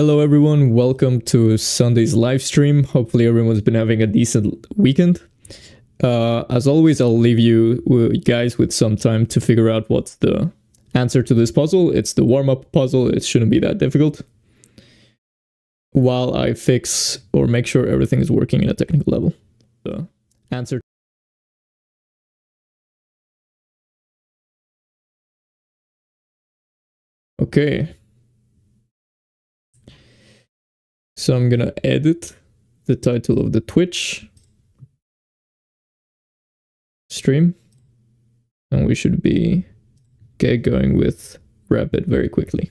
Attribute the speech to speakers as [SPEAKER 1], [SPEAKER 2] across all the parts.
[SPEAKER 1] Hello everyone, welcome to Sunday's live stream. Hopefully everyone's been having a decent weekend. As always, I'll leave you guys with some time to figure out what's the answer to this puzzle. It's the warm-up puzzle, it shouldn't be that difficult. While I fix or make sure everything is working at a technical level. The answer. Okay. So I'm gonna edit the title of the Twitch stream. And we should be get going with Rapid very quickly.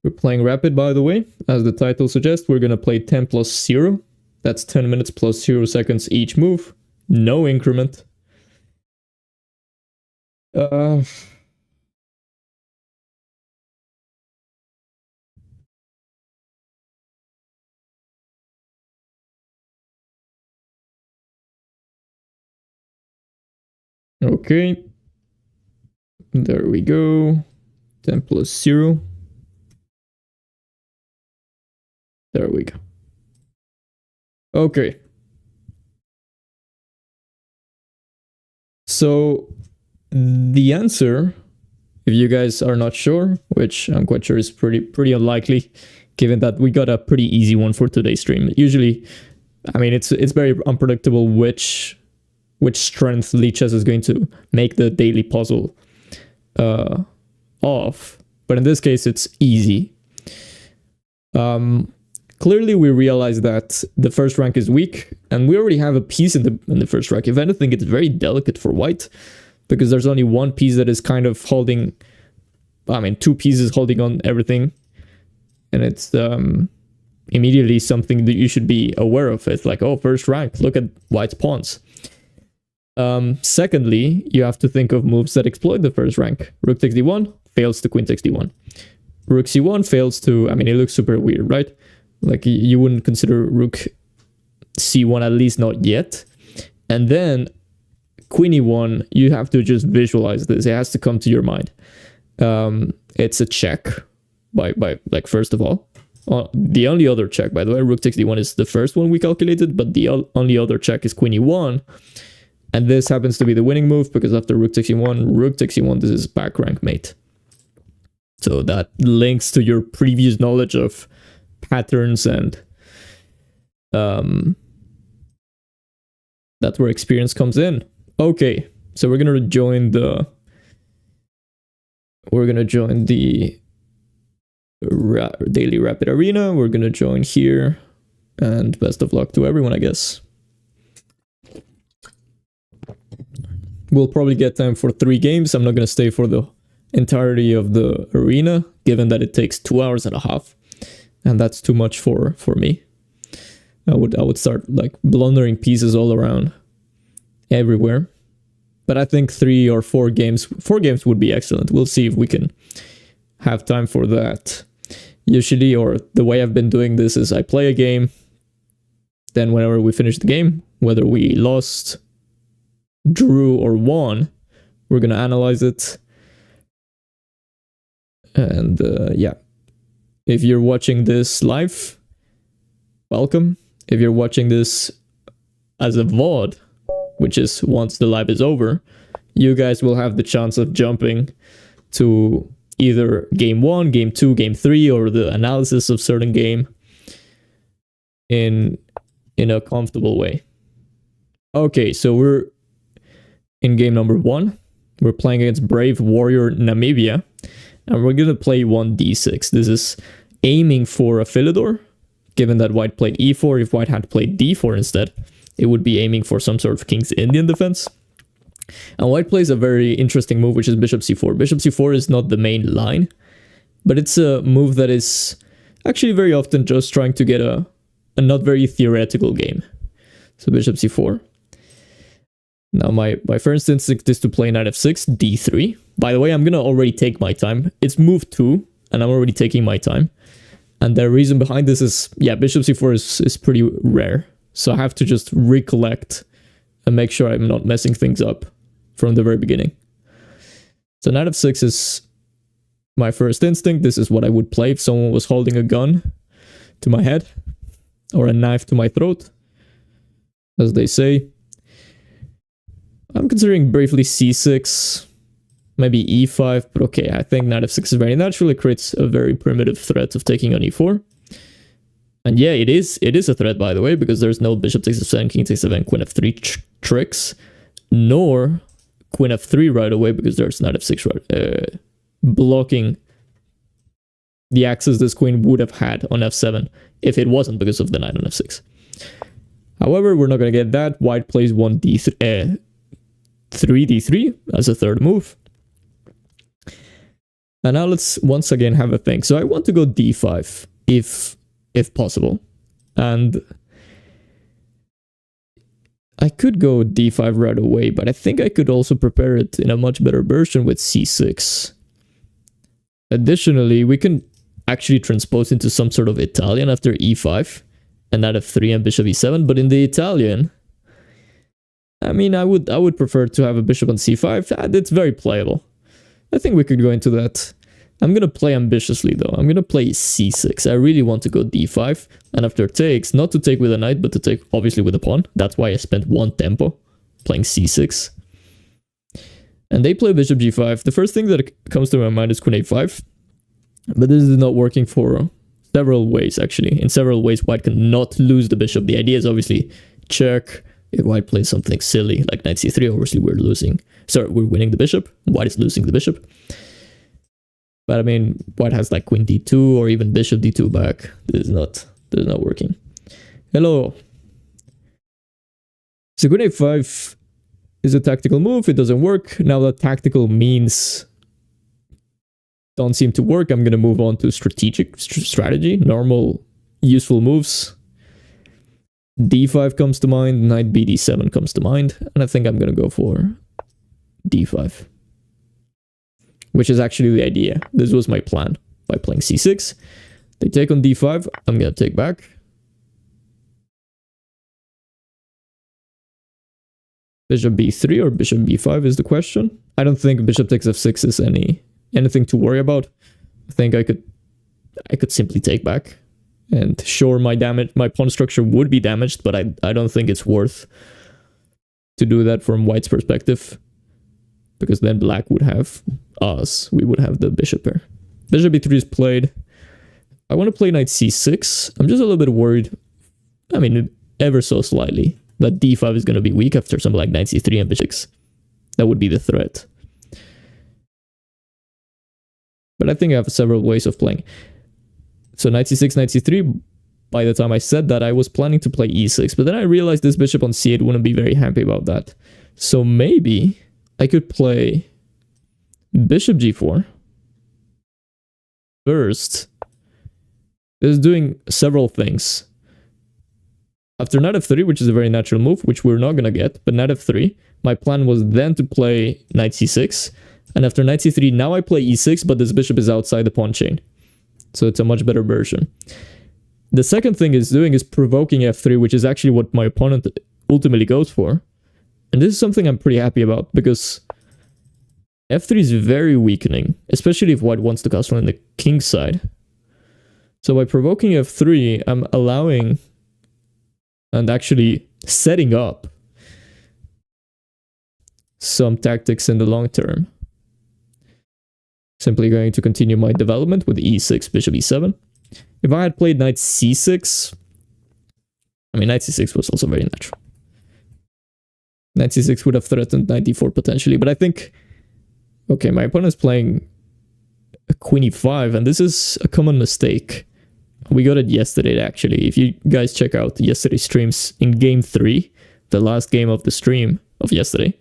[SPEAKER 1] We're playing Rapid, by the way. As the title suggests, we're gonna play 10 plus 0. That's 10 minutes plus 0 seconds each move. No increment. Okay. There we go. 10 plus 0. There we go. Okay. So the answer, if you guys are not sure, which I'm quite sure is pretty unlikely, given that we got a pretty easy one for today's stream. Usually, I mean, it's very unpredictable which strength Lichess is going to make the daily puzzle off. But in this case, it's easy. Clearly, we realize that the first rank is weak, and we already have a piece in the first rank. If anything, it's very delicate for white, because there's only one piece that is kind of holding, I mean, two pieces holding on everything, and it's immediately something that you should be aware of. It's like, oh, first rank, look at white's pawns. Secondly, you have to think of moves that exploit the first rank. Rook takes d1, fails to queen takes d1. Rook c1 fails to, I mean, it looks super weird, right? Like, you wouldn't consider rook c1, at least not yet. And then queen e1, you have to just visualize this. It has to come to your mind. It's a check by like, first of all. The only other check, by the way, rook takes d1 is the first one we calculated, but the only other check is queen e1. And this happens to be the winning move, because after rook takes e1, this is back rank mate. So that links to your previous knowledge of patterns, and that's where experience comes in. Okay, so we're gonna join the daily Rapid Arena. We're gonna join here, and best of luck to everyone, I guess. We'll probably get time for 3 games. I'm not gonna stay for the entirety of the arena, given that it takes 2 hours and a half. And that's too much for me. I would start like blundering pieces all around everywhere. But I think 3 or 4 games would be excellent. We'll see if we can have time for that. Usually, or the way I've been doing this is I play a game, then whenever we finish the game, whether we lost, drew, or won, we're gonna analyze it. And yeah. If you're watching this live, welcome. If you're watching this as a VOD, which is once the live is over, you guys will have the chance of jumping to either game 1, game 2, game 3, or the analysis of certain game in a comfortable way. Okay, so we're in game number 1. We're playing against Brave Warrior Namibia. And we're going to play 1d6. This is aiming for a Philidor, given that white played e4. If white had played d4 instead, it would be aiming for some sort of King's Indian defense. And white plays a very interesting move, which is bishop c4. Bishop c4 is not the main line, but it's a move that is actually very often just trying to get a not very theoretical game. So bishop c4. Now my first instinct is to play knight f6, d3. By the way, I'm gonna already take my time. It's move 2, and I'm already taking my time. And the reason behind this is, yeah, bishop c4 is pretty rare. So I have to just recollect and make sure I'm not messing things up from the very beginning. So knight f6 is my first instinct, this is what I would play if someone was holding a gun to my head or a knife to my throat, as they say. I'm considering briefly c6, maybe e5, but okay, I think knight f6 is very natural. It creates a very primitive threat of taking on e4. And yeah, it is a threat, by the way, because there's no bishop takes f7, king takes f7, queen f3 tricks, nor queen f3 right away, because there's knight f6 right, blocking the access this queen would have had on f7 if it wasn't because of the knight on f6. However, we're not going to get that. White plays 3d3 as a third move. And now let's once again have a think. So I want to go d5 if possible. And I could go d5 right away, but I think I could also prepare it in a much better version with c6. Additionally, we can actually transpose into some sort of Italian after e5 and knight f3 and bishop e7, but in the Italian, I mean, I would prefer to have a bishop on c5. It's very playable. I think we could go into that. I'm going to play ambitiously though. I'm going to play c6. I really want to go d5, and after takes, not to take with a knight, but to take obviously with a pawn. That's why I spent one tempo playing c6. And they play bishop g5. The first thing that comes to my mind is queen a5, but this is not working for several ways actually. In several ways, white cannot lose the bishop. The idea is obviously check. If white plays something silly like knight c3, obviously we're losing. Sorry, we're winning the bishop. White is losing the bishop. But I mean, white has like queen d2 or even bishop d2 back. This is not working. Hello. So queen a5 is a tactical move. It doesn't work. Now that tactical means don't seem to work. I'm going to move on to strategy, normal, useful moves. d5 comes to mind, knight bd7 comes to mind, and I think I'm going to go for d5. Which is actually the idea. This was my plan by playing c6. They take on d5, I'm going to take back. Bishop b3 or bishop b5 is the question. I don't think bishop takes f6 is anything to worry about. I think I could simply take back. And sure, my pawn structure would be damaged, but I don't think it's worth to do that from white's perspective. Because then black would have us. We would have the bishop pair. Bishop b3 is played. I want to play knight c6. I'm just a little bit worried, I mean, ever so slightly, that d5 is going to be weak after something like knight c3 and bishop 6. That would be the threat. But I think I have several ways of playing. So knight c6, knight c3, by the time I said that, I was planning to play e6, but then I realized this bishop on c8 wouldn't be very happy about that. So maybe I could play bishop g4 first. This is doing several things. After knight f3, which is a very natural move, which we're not going to get, but knight f3, my plan was then to play knight c6, and after knight c3, now I play e6, but this bishop is outside the pawn chain. So it's a much better version. The second thing it's doing is provoking f3, which is actually what my opponent ultimately goes for. And this is something I'm pretty happy about, because f3 is very weakening, especially if white wants to castle on the king side. So by provoking f3, I'm allowing and actually setting up some tactics in the long term. Simply going to continue my development with e6, bishop e7. If I had played knight c6, I mean, knight c6 was also very natural. Knight c6 would have threatened knight d4 potentially, but I think, okay, my opponent's playing a queen e5, and this is a common mistake. We got it yesterday, actually. If you guys check out yesterday's streams in game 3, the last game of the stream of yesterday,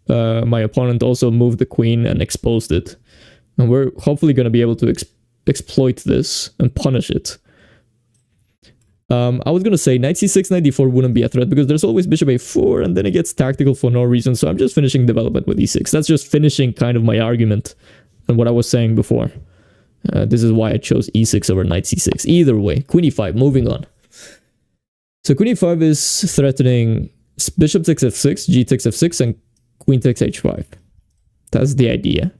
[SPEAKER 1] my opponent also moved the queen and exposed it. And we're hopefully going to be able to exploit this and punish it. I was going to say knight c6, knight d4 wouldn't be a threat because there's always bishop a4 and then it gets tactical for no reason. So I'm just finishing development with e6. That's just finishing kind of my argument and what I was saying before. This is why I chose e6 over knight c6. Either way, queen e5, moving on. So queen e5 is threatening bishop takes f6, g takes f6, and queen takes h5. That's the idea.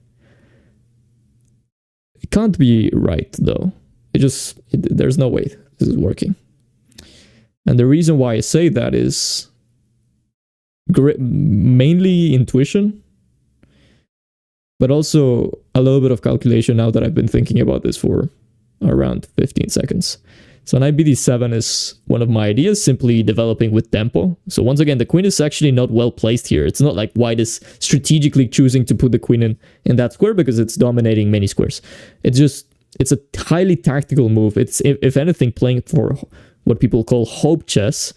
[SPEAKER 1] It can't be right though. There's no way this is working. And the reason why I say that is mainly intuition, but also a little bit of calculation now that I've been thinking about this for around 15 seconds. So knight bd7 is one of my ideas, simply developing with tempo. So once again, the queen is actually not well placed here. It's not like white is strategically choosing to put the queen in that square because it's dominating many squares. It's a highly tactical move. It's, if anything, playing for what people call hope chess.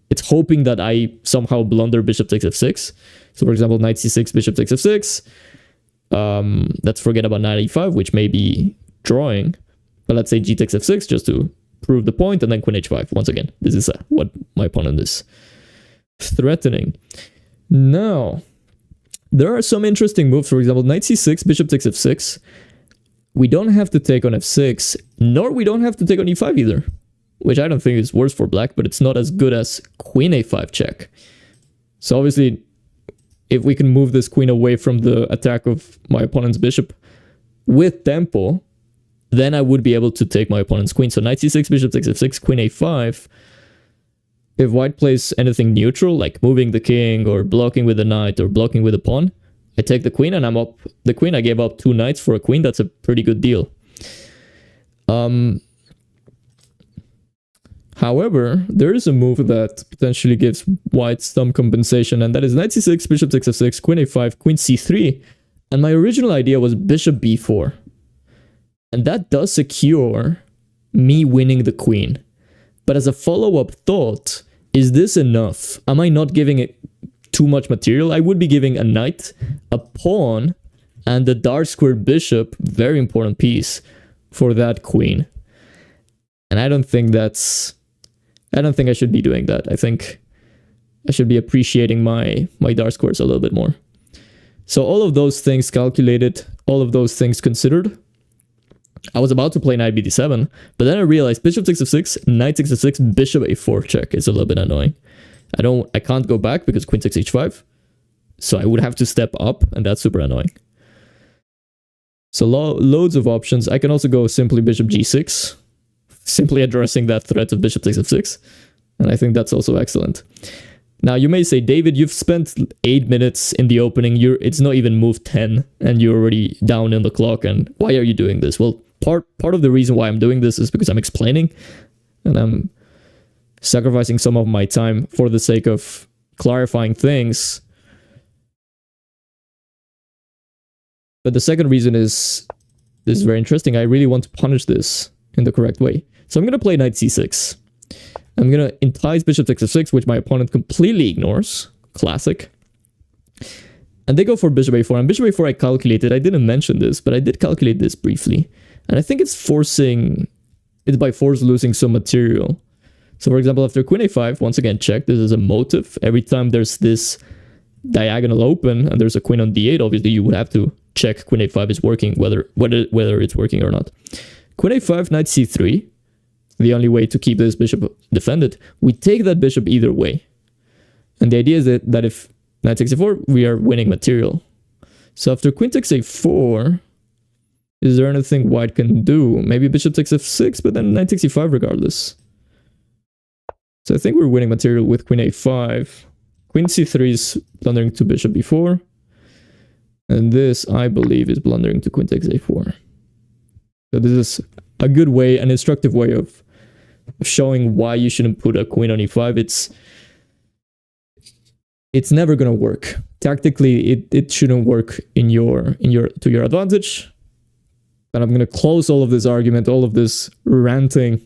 [SPEAKER 1] It's hoping that I somehow blunder bishop takes f6. So for example, knight c6, bishop takes f6. Let's forget about knight e5, which may be drawing. But let's say g takes f6 just to prove the point, and then queen h5. Once again, this is what my opponent is threatening. Now, there are some interesting moves. For example, knight c6, bishop takes f6. We don't have to take on f6, nor we don't have to take on e5 either, which I don't think is worse for black, but it's not as good as queen a5 check. So obviously, if we can move this queen away from the attack of my opponent's bishop with tempo, then I would be able to take my opponent's queen. So knight c6, bishop takes f6, queen a5. If white plays anything neutral, like moving the king or blocking with the knight or blocking with a pawn, I take the queen and I'm up the queen. I gave up 2 knights for a queen. That's a pretty good deal. However, there is a move that potentially gives white some compensation, and that is knight c6, bishop takes f6, queen a5, queen c3. And my original idea was bishop b4. And that does secure me winning the queen. But as a follow-up thought, is this enough? Am I not giving it too much material? I would be giving a knight, a pawn, and the dark square bishop, very important piece, for that queen. And I don't think I should be doing that. I think I should be appreciating my dark squares a little bit more. So all of those things calculated, all of those things considered, I was about to play knight bd7, but then I realized bishop takes f6, knight takes f6, bishop a4 check is a little bit annoying. I can't go back because queen takes h5, so I would have to step up, and that's super annoying. So loads of options. I can also go simply bishop g6, simply addressing that threat of bishop takes f6, and I think that's also excellent. Now you may say, David, you've spent 8 minutes in the opening, it's not even move 10, and you're already down in the clock, and why are you doing this? Well, part of the reason why I'm doing this is because I'm explaining, and I'm sacrificing some of my time for the sake of clarifying things. But the second reason is, this is very interesting, I really want to punish this in the correct way. So I'm going to play knight c6. I'm going to entice bishop takes f6, which my opponent completely ignores. Classic. And they go for bishop a4. And bishop a4 I calculated. I didn't mention this, but I did calculate this briefly. And I think it's by force losing some material. So for example, after queen a5, once again, check, this is a motive. Every time there's this diagonal open and there's a queen on d8, obviously you would have to check queen a5 is working, whether it's working or not. Queen a5, knight c3. The only way to keep this bishop defended. We take that bishop either way. And the idea is that if knight takes a4, we are winning material. So after queen takes a4, is there anything white can do? Maybe bishop takes f6, but then knight takes e5 regardless. So I think we're winning material with queen a5. Queen c3 is blundering to bishop b4. And this, I believe, is blundering to queen takes a4. So this is a good way, an instructive way of showing why you shouldn't put a queen on e5. It's never gonna work. Tactically, it shouldn't work to your advantage. And I'm gonna close all of this argument, all of this ranting,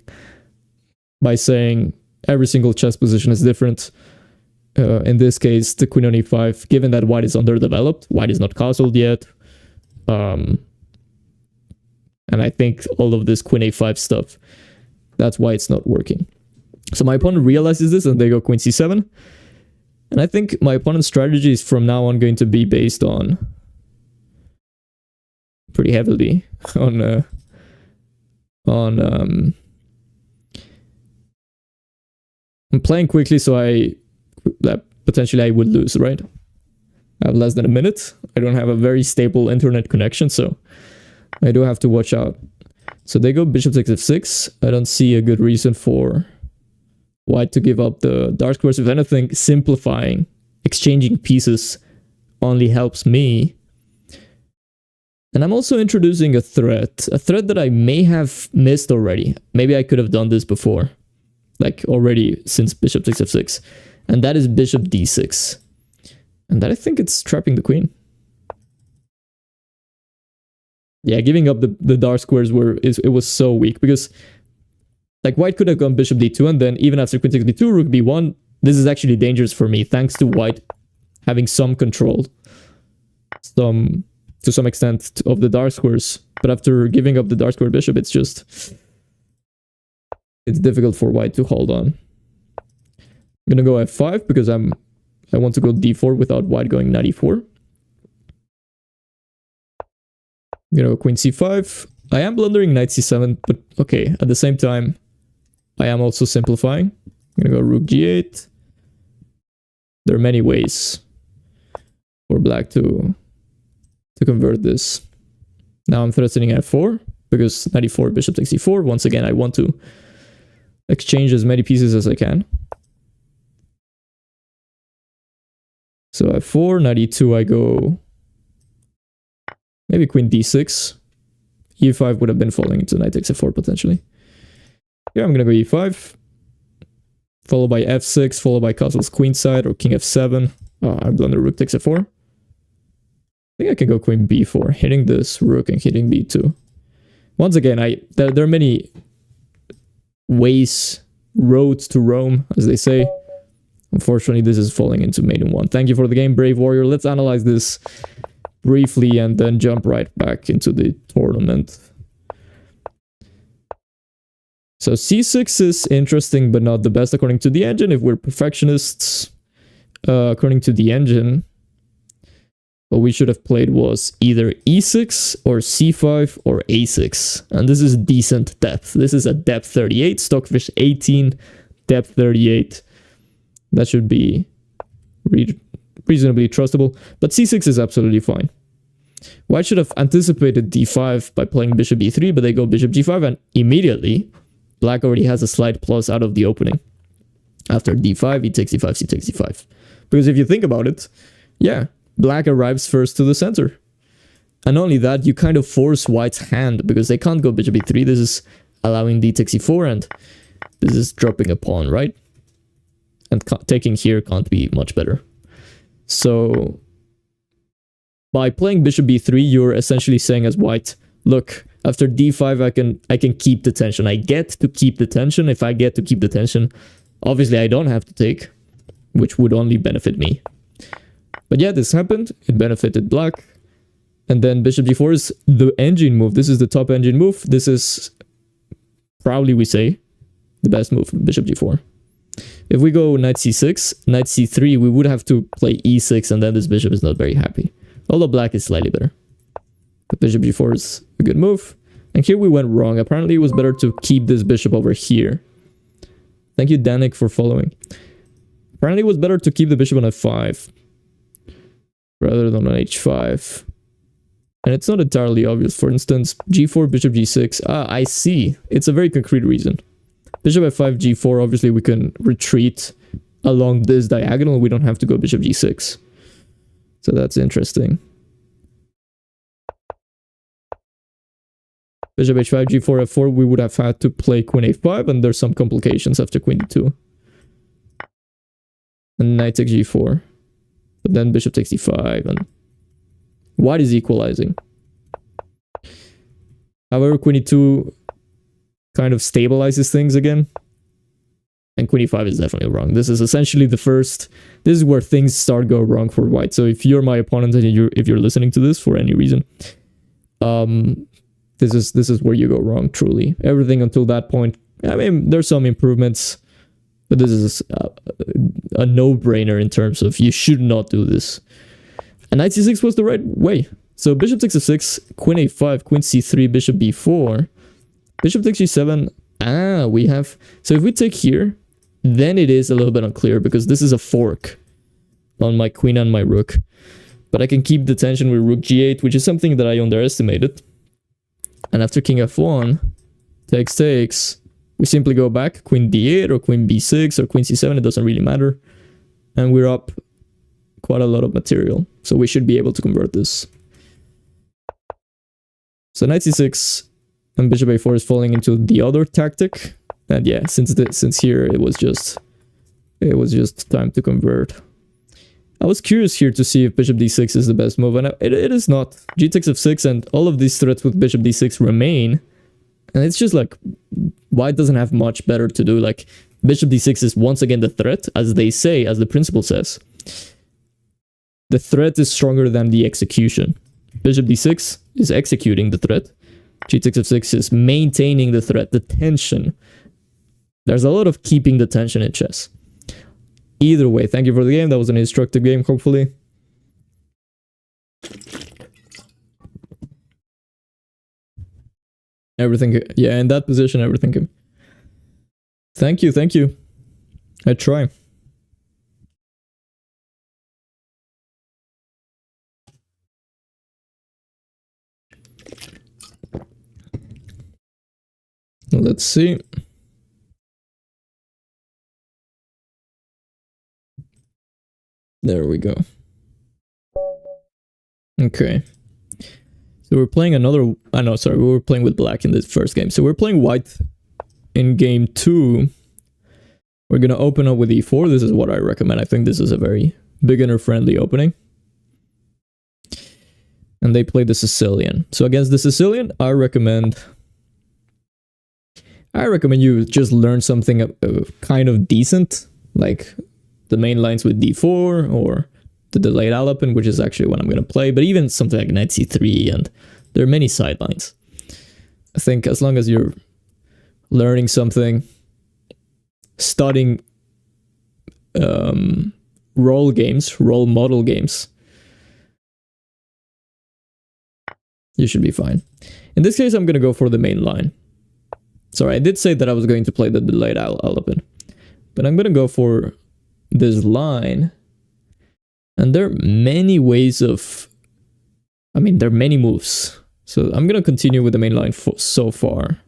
[SPEAKER 1] by saying every single chess position is different. In this case, the queen on e5, given that white is underdeveloped, white is not castled yet. And I think all of this queen a5 stuff, that's why it's not working. So my opponent realizes this and they go queen c7. And I think my opponent's strategy is from now on going to be based on pretty heavily on I'm playing quickly, so potentially I would lose, right? I have less than a minute. I don't have a very stable internet connection, so I do have to watch out. So they go bishop takes f6. I don't see a good reason for white to give up the dark squares. If anything, simplifying, exchanging pieces only helps me. And I'm also introducing a threat that I may have missed already. Maybe I could have done this before, like already since bishop takes f6. And that is bishop d6. And that I think it's trapping the queen. Yeah, giving up the dark squares it was so weak because like white could have gone bishop d2 and then even after queen takes b2, rook b1. This is actually dangerous for me thanks to white having some control, to some extent of the dark squares. But after giving up the dark square bishop, it's difficult for white to hold on. I'm gonna go f5 because I want to go d4 without white going knight e4. I'm gonna go queen c5. I am blundering knight c7, but okay, at the same time, I am also simplifying. I'm gonna go rook g8. There are many ways for black to convert this. Now I'm threatening f4 because knight e4, bishop takes e4. Once again, I want to exchange as many pieces as I can. So f4, knight e2, I go maybe queen d6. e5 would have been falling into knight takes f4 potentially. Yeah, I'm gonna go e5. Followed by f6, followed by castle's queenside or king f7. Oh, I blunder rook takes f4. I think I can go queen b4, hitting this rook and hitting b2. Once again, there are many roads to Rome, as they say. Unfortunately, this is falling into mate in 1. Thank you for the game, Brave Warrior. Let's analyze this briefly and then jump right back into the tournament. So c6 is interesting, but not the best according to the engine. If we're perfectionists, according to the engine, what we should have played was either e6 or c5 or a6. And this is decent depth. This is a depth 38, Stockfish 18, depth 38. That should be reasonably trustable. But c6 is absolutely fine. White should have anticipated d5 by playing bishop e3, but they go bishop g5 and immediately black already has a slight plus out of the opening. After d5, he takes e5, c takes e5. Because if you think about it, yeah, black arrives first to the center. And not only that, you kind of force white's hand because they can't go bishop e3. This is allowing d takes e4 and this is dropping a pawn, right? And taking here can't be much better. So by playing bishop b3, you're essentially saying as white, look, after d5 I can keep the tension. I get to keep the tension. If I get to keep the tension, obviously I don't have to take, which would only benefit me. But yeah, this happened. It benefited black. And then bishop g4 is the engine move. This is the top engine move. This is probably, we say, the best move, bishop g4. If we go knight c6, knight c3, we would have to play e6 and then this bishop is not very happy. Although black is slightly better. But bishop g4 is a good move. And here we went wrong. Apparently it was better to keep this bishop over here. Thank you, Danik, for following. Apparently it was better to keep the bishop on f5 rather than on h5. And it's not entirely obvious. For instance, g4, bishop g6. Ah, I see. It's a very concrete reason. Bishop f5, g4, obviously we can retreat along this diagonal. We don't have to go bishop g6. So that's interesting. Bishop h5, g4, f4, we would have had to play queen a5, and there's some complications after queen d2. And knight takes g4. But then bishop takes d5, and white is equalizing. However, queen e2 kind of stabilizes things again. And queen e5 is definitely wrong. This is essentially the first... This is where things start go wrong for white. So if you're my opponent and if you're listening to this for any reason, this is where you go wrong, truly. Everything until that point, I mean, there's some improvements, but this is a no-brainer in terms of you should not do this. And knight c6 was the right way. So bishop takes f6, queen a5, queen c3, bishop b4, bishop takes g7. Ah, we have... So if we take here, then it is a little bit unclear because this is a fork on my queen and my rook. But I can keep the tension with rook g8, which is something that I underestimated. And after king f1, takes, we simply go back, queen d8 or queen b6 or queen c7, it doesn't really matter. And we're up quite a lot of material. So we should be able to convert this. So knight c6 and bishop a4 is falling into the other tactic. And yeah, since here it was just time to convert. I was curious here to see if bishop d6 is the best move, and it is not. G takes f6 and all of these threats with bishop d6 remain. And it's just like, white doesn't have much better to do. Like, bishop d6 is once again the threat, as they say, as the principle says. The threat is stronger than the execution. Bishop d6 is executing the threat. G takes f6 is maintaining the threat, the tension. There's a lot of keeping the tension in chess. Either way, thank you for the game. That was an instructive game, hopefully. Everything, yeah, in that position, everything can... Thank you. I try. Let's see. There we go. Okay. So we're playing another... we were playing with black in this first game. So we're playing white in game 2. We're going to open up with e4. This is what I recommend. I think this is a very beginner-friendly opening. And they play the Sicilian. So against the Sicilian, I recommend you just learn something kind of decent, like the main lines with d4 or the delayed Alapin, which is actually what I'm going to play, but even something like knight c3, and there are many sidelines. I think as long as you're learning something, studying role model games, you should be fine. In this case, I'm going to go for the main line. Sorry, I did say that I was going to play the delayed Alapin, but I'm going to go for this line. And there are many ways of... there are many moves. So I'm going to continue with the main line so far.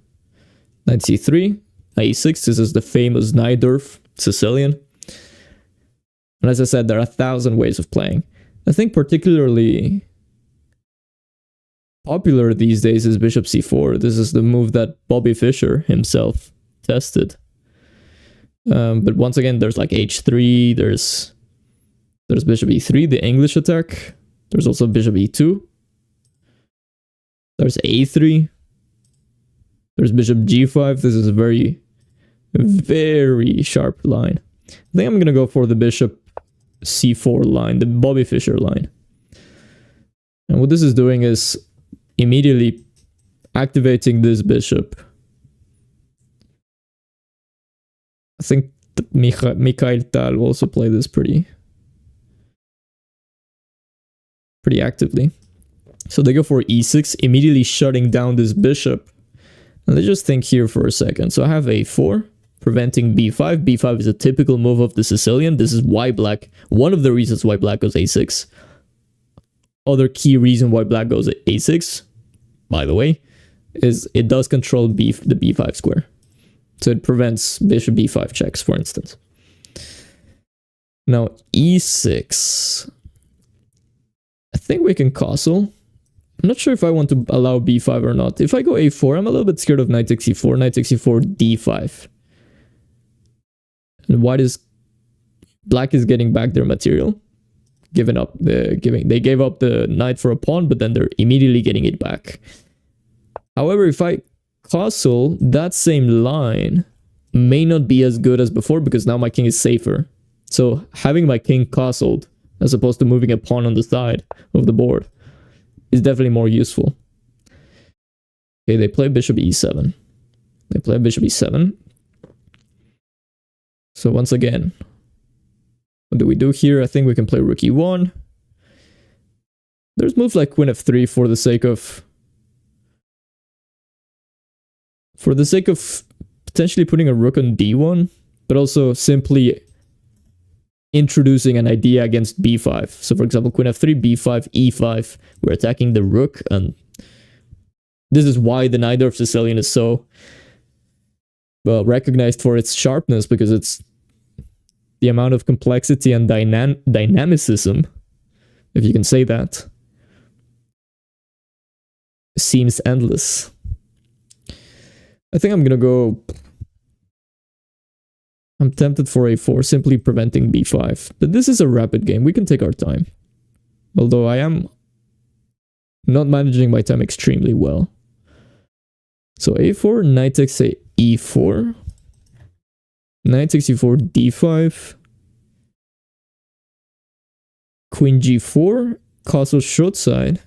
[SPEAKER 1] Knight c3, e6, this is the famous Najdorf Sicilian. And as I said, there are 1,000 ways of playing. I think particularly popular these days is bishop c4. This is the move that Bobby Fischer himself tested. But once again, there's like h3, there's bishop e3, the English attack. There's also bishop e2. There's a3. There's bishop g5. This is a very, very sharp line. I think I'm going to go for the bishop c4 line, the Bobby Fischer line. And what this is doing is immediately activating this bishop. I think Mikhail Tal will also play this pretty actively. So they go for e6, immediately shutting down this bishop. And let's just think here for a second. So I have a4, preventing b5. b5 is a typical move of the Sicilian. This is why black, one of the reasons why black goes a6. Other key reason why black goes a6, by the way, is it does control the b5 square. So it prevents bishop b5 checks, for instance. Now e6. I think we can castle. I'm not sure if I want to allow b5 or not. If I go a4, I'm a little bit scared of knight takes e4, knight takes e4, d5. And black is getting back their material. They gave up the knight for a pawn, but then they're immediately getting it back. However, if I castle, that same line may not be as good as before because now my king is safer. So having my king castled as opposed to moving a pawn on the side of the board is definitely more useful. Okay, they play bishop e7. So once again, what do we do here? I think we can play rook e1. There's moves like queen f3 for the sake of potentially putting a rook on d1, but also simply introducing an idea against b5. So for example, queen f3, b5, e5, we're attacking the rook, and This is why the Najdorf Sicilian is so recognized for its sharpness, because it's the amount of complexity and dynamicism, if you can say that, seems endless. I think I'm gonna go... I'm tempted for a4, simply preventing b5. But this is a rapid game. We can take our time. Although I am not managing my time extremely well. So a4, knight takes a e4. Knight takes e4, d5. Queen g4. Castle short side.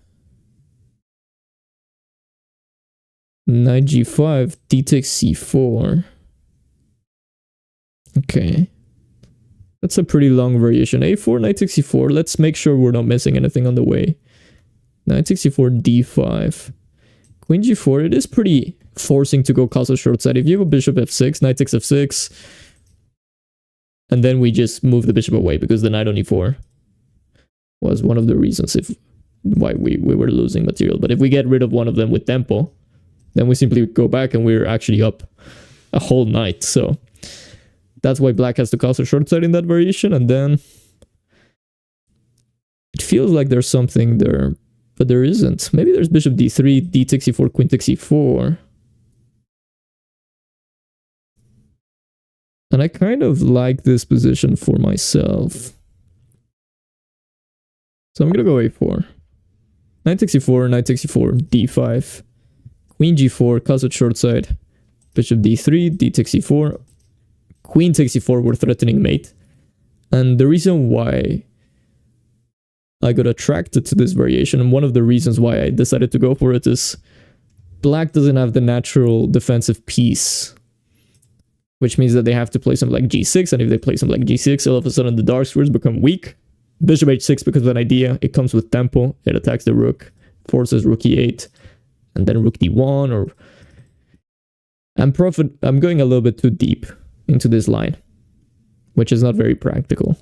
[SPEAKER 1] Knight g5. D takes c4. Okay. That's a pretty long variation. a4, knight takes e4. Let's make sure we're not missing anything on the way. Knight takes e4, d5. Queen g4. It is pretty forcing to go castle short side. If you go bishop f6, knight takes f6, and then we just move the bishop away, because the knight on e4 was one of the reasons why we were losing material. But if we get rid of one of them with tempo, then we simply go back and we're actually up a whole knight. So that's why black has to castle short side in that variation. And then it feels like there's something there, but there isn't. Maybe there's bishop d3, d takes e4, queen takes e4. And I kind of like this position for myself. So I'm going to go a4. Knight takes e4, knight takes e4, d5. Queen g4, castle short side. Bishop d3, d takes e4. Queen takes e4, we're threatening mate. And the reason why I got attracted to this variation, and one of the reasons why I decided to go for it, is black doesn't have the natural defensive piece, which means that they have to play something like g6, and if they play something like g6, all of a sudden the dark squares become weak. Bishop h6 becomes an idea. It comes with tempo. It attacks the rook, forces rook e8, and then rook d1. Or I'm going a little bit too deep into this line, which is not very practical.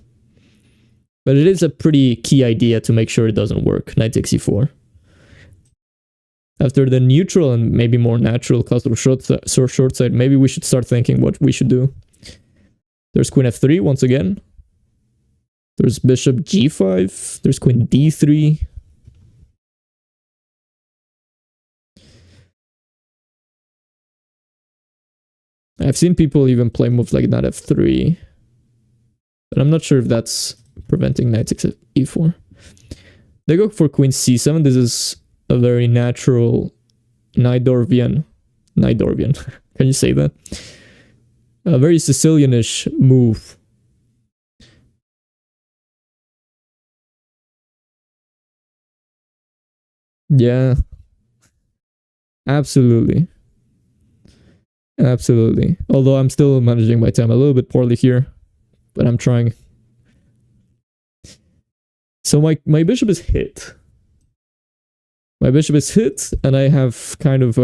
[SPEAKER 1] But it is a pretty key idea to make sure it doesn't work. Knight takes e4. After the neutral and maybe more natural castle short side, maybe we should start thinking what we should do. There's queen f3 once again. There's bishop g5. There's queen d3. I've seen people even play moves like knight f3. But I'm not sure if that's preventing knight takes e4. They go for queen c7. This is a very natural Najdorfian. Can you say that? A very Sicilianish move. Yeah. Absolutely. Absolutely. Although I'm still managing my time a little bit poorly here, but I'm trying. So my bishop is hit. My bishop is hit, and I have kind of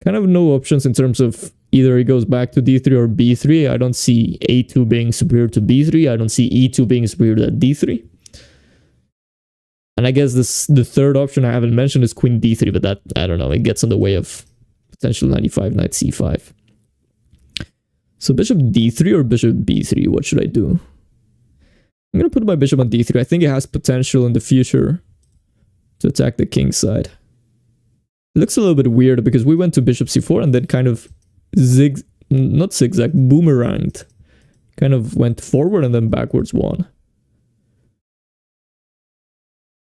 [SPEAKER 1] no options in terms of either it goes back to d3 or b3. I don't see a2 being superior to b3. I don't see e2 being superior to d3. And I guess the third option I haven't mentioned is queen d3, but that, I don't know, it gets in the way of potential 95, knight c5. So bishop d3 or bishop b3, what should I do? I'm going to put my bishop on d3. I think it has potential in the future to attack the king side. It looks a little bit weird because we went to bishop c4 and then kind of boomeranged. Kind of went forward and then backwards one.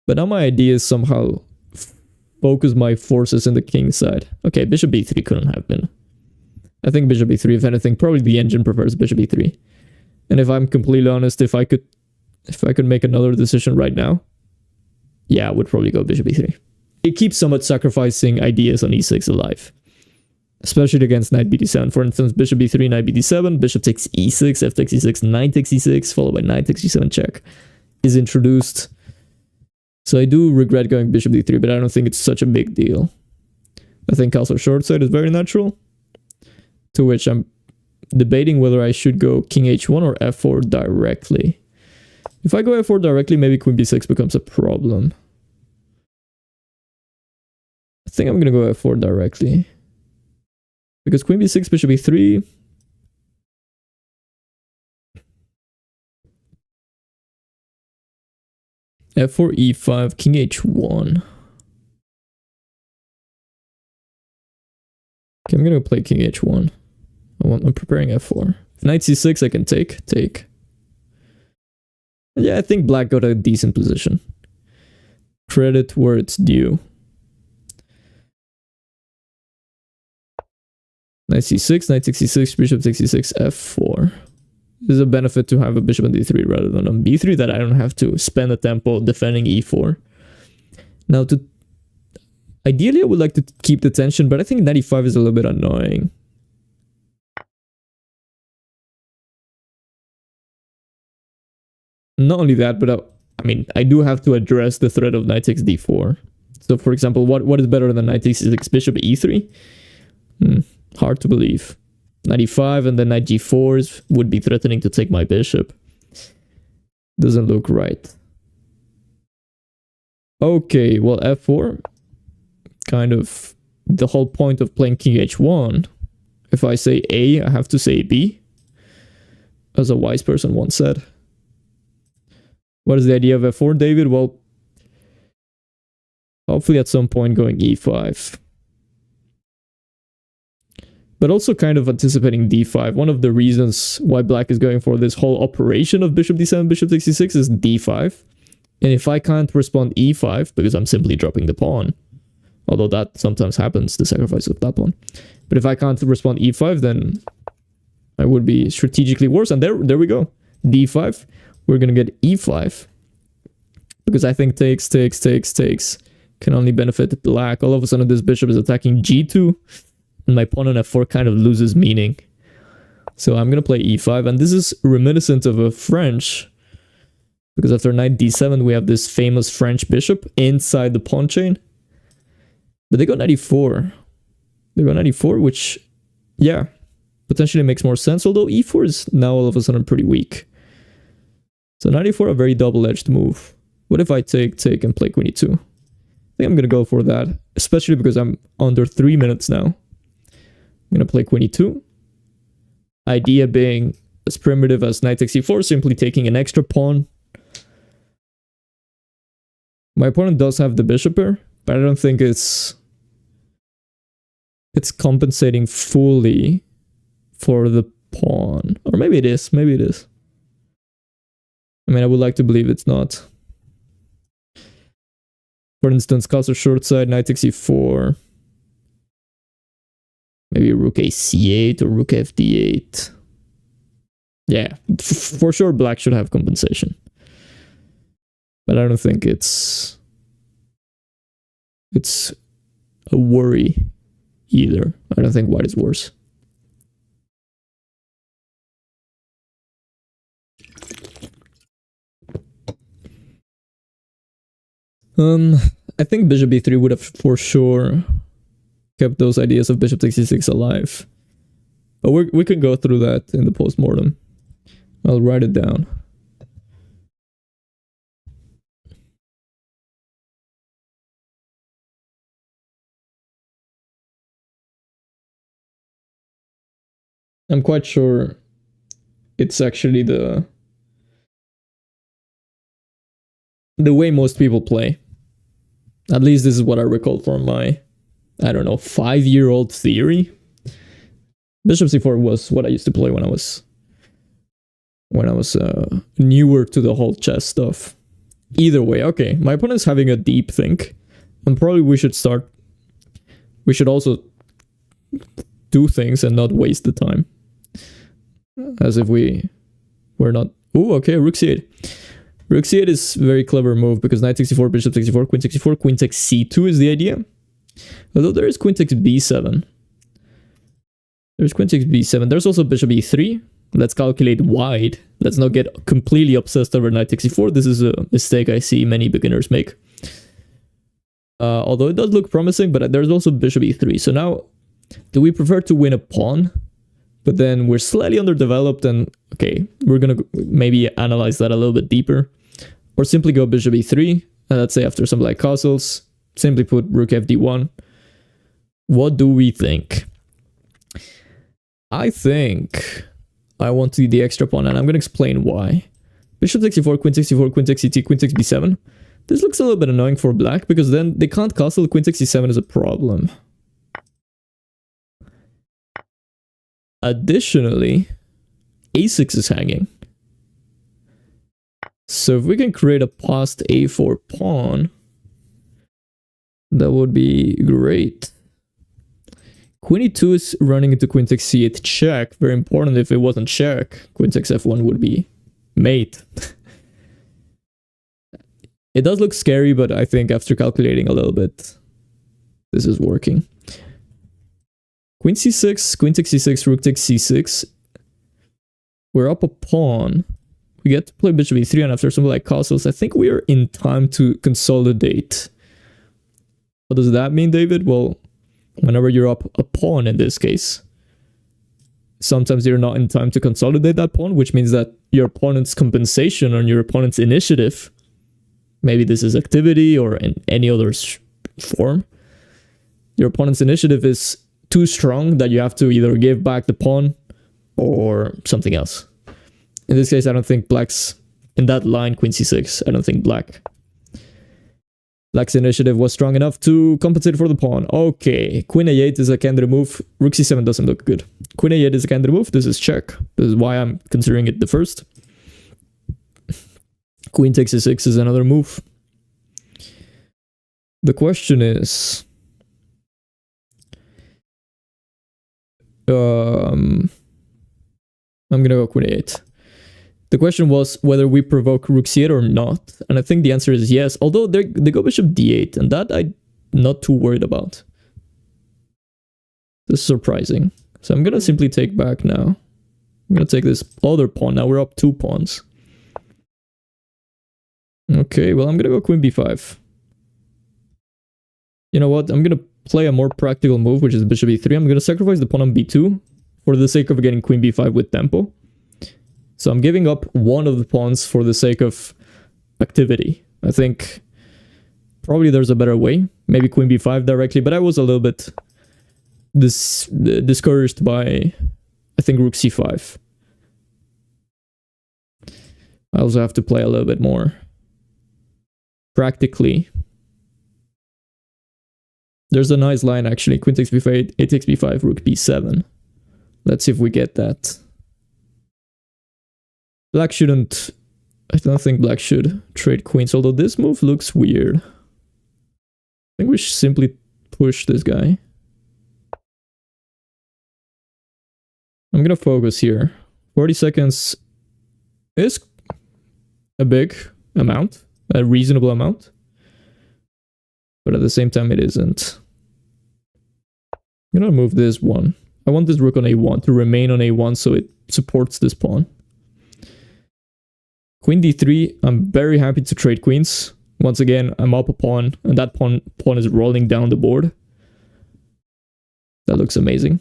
[SPEAKER 1] But now my idea is somehow focus my forces in the king side. Okay, bishop b3 couldn't have been. I think bishop b3, if anything, probably the engine prefers bishop b3. And if I'm completely honest, if I could make another decision right now, yeah, I would probably go bishop e3. It keeps somewhat sacrificing ideas on e6 alive, especially against knight bd7. For instance, bishop b3, knight bd7, bishop takes e6, f takes e6, knight takes e6, followed by knight takes g7 check is introduced. So I do regret going bishop d3, but I don't think it's such a big deal. I think castle short side is very natural, to which I'm debating whether I should go king h1 or f4 directly. If I go f4 directly, maybe queen b6 becomes a problem. think I'm gonna go f4 directly. Because queen b6, bishop e3. f4, e5, king h1. Okay, I'm gonna play king h1. I'm preparing f4. Knight c6, I can take. Yeah, I think black got a decent position. Credit where it's due. Knight c6, knight 66, bishop 66, f4. There's a benefit to have a bishop on d3 rather than on b3 that I don't have to spend a tempo defending e4. Now, ideally, I would like to keep the tension, but I think knight e5 is a little bit annoying. Not only that, but I mean, I do have to address the threat of knight takes d4. So, for example, what is better than knight takes 6 bishop e3? Hard to believe. Knight e5 and then knight g4 would be threatening to take my bishop. Doesn't look right. Okay, well, f4. Kind of the whole point of playing king h1. If I say A, I have to say B. As a wise person once said. What is the idea of f4, David? Well, hopefully at some point going e5. But also kind of anticipating d5. One of the reasons why black is going for this whole operation of bishop d7, bishop 66 is d5. And if I can't respond e5, because I'm simply dropping the pawn, although that sometimes happens, the sacrifice of that pawn. But if I can't respond e5, then I would be strategically worse. And there we go. d5. We're going to get e5. Because I think takes can only benefit black. All of a sudden, this bishop is attacking g2. And my pawn on f4 kind of loses meaning. So I'm going to play e5. And this is reminiscent of a French. Because after knight d7, we have this famous French bishop inside the pawn chain. But they got knight e4. They got knight e4, which, yeah, potentially makes more sense. Although e4 is now all of a sudden pretty weak. So knight e4, a very double-edged move. What if I take and play queen e2? I think I'm going to go for that. Especially because I'm under 3 minutes now. I'm going to play queen e2. Idea being as primitive as knight takes e4, simply taking an extra pawn. My opponent does have the bishop here, but I don't think it's compensating fully for the pawn. Or maybe it is. Maybe it is. I mean, I would like to believe it's not. For instance, castle short side, knight takes e4. Maybe rook a c8 or rook f d8. Yeah, for sure black should have compensation. But I don't think it's a worry either. I don't think white is worse. I think bishop b3 would have for sure kept those ideas of bishop 66 alive. But we can go through that in the post-mortem. I'll write it down. I'm quite sure it's actually the way most people play. At least this is what I recall from my, I don't know, 5-year-old theory. Bishop c4 was what I used to play when I was newer to the whole chess stuff. Either way, okay, my opponent's having a deep think, and probably we should also do things and not waste the time. As if we're not... Ooh, okay, rook c8. Rook c8 is a very clever move because knight 64, bishop 64, queen 64, queen takes c2 is the idea. Although there is queen takes b7. There's queen takes b7. There's also bishop e3. Let's calculate wide. Let's not get completely obsessed over knight takes e4. This is a mistake I see many beginners make. Although it does look promising, but there's also bishop e3. So now, do we prefer to win a pawn? But then we're slightly underdeveloped and, okay, we're going to maybe analyze that a little bit deeper. Or simply go bishop e3, and let's say after some like castles, simply put rook f d1. What do we think? I think I want to do the extra pawn, and I'm going to explain why. Bishop 64, queen 64, queen 60, queen 6 b7. This looks a little bit annoying for black, because then they can't castle. Queen 67 is a problem. Additionally, a6 is hanging. So if we can create a passed a4 pawn, that would be great. Queen e2 is running into queen 6 c8 check. Very important. If it wasn't check, queen 6 f1 would be mate. It does look scary, but I think after calculating a little bit, this is working. Queen c6, queen takes c6, rook takes c6. We're up a pawn. We get to play bishop e3, and after something like castles, I think we are in time to consolidate. What does that mean, David? Well, whenever you're up a pawn in this case, sometimes you're not in time to consolidate that pawn, which means that your opponent's compensation on your opponent's initiative, maybe this is activity or in any other form, your opponent's initiative is too strong that you have to either give back the pawn or something else. In this case, I don't think black's in that line, queen c6. I don't think black's initiative was strong enough to compensate for the pawn. Okay, queen a8 is a candidate move. Rook c7 doesn't look good. Queen a8 is a candidate move. This is check. This is why I'm considering it the first. Queen takes a6 is another move. The question is, I'm gonna go queen a8. The question was whether we provoke rook c8 or not, and I think the answer is yes, although they go bishop d8, and that I'm not too worried about. This is surprising. So I'm gonna simply take back now. I'm gonna take this other pawn. Now we're up 2 pawns. Okay, well, I'm gonna go queen b5. You know what? I'm gonna play a more practical move, which is bishop e3. I'm gonna sacrifice the pawn on b2 for the sake of getting queen b5 with tempo. So I'm giving up one of the pawns for the sake of activity. I think probably there's a better way. Maybe queen b5 directly, but I was a little bit discouraged by, I think, rook c5. I also have to play a little bit more practically. There's a nice line, actually. Queen takes b5, a takes b5, rook b7. Let's see if we get that. Black shouldn't... I don't think black should trade queens, although this move looks weird. I think we should simply push this guy. I'm gonna focus here. 40 seconds is a big amount, a reasonable amount. But at the same time, it isn't. I'm gonna move this one. I want this rook on a1 to remain on a1 so it supports this pawn. Queen d3, I'm very happy to trade queens. Once again, I'm up a pawn, and that pawn is rolling down the board. That looks amazing.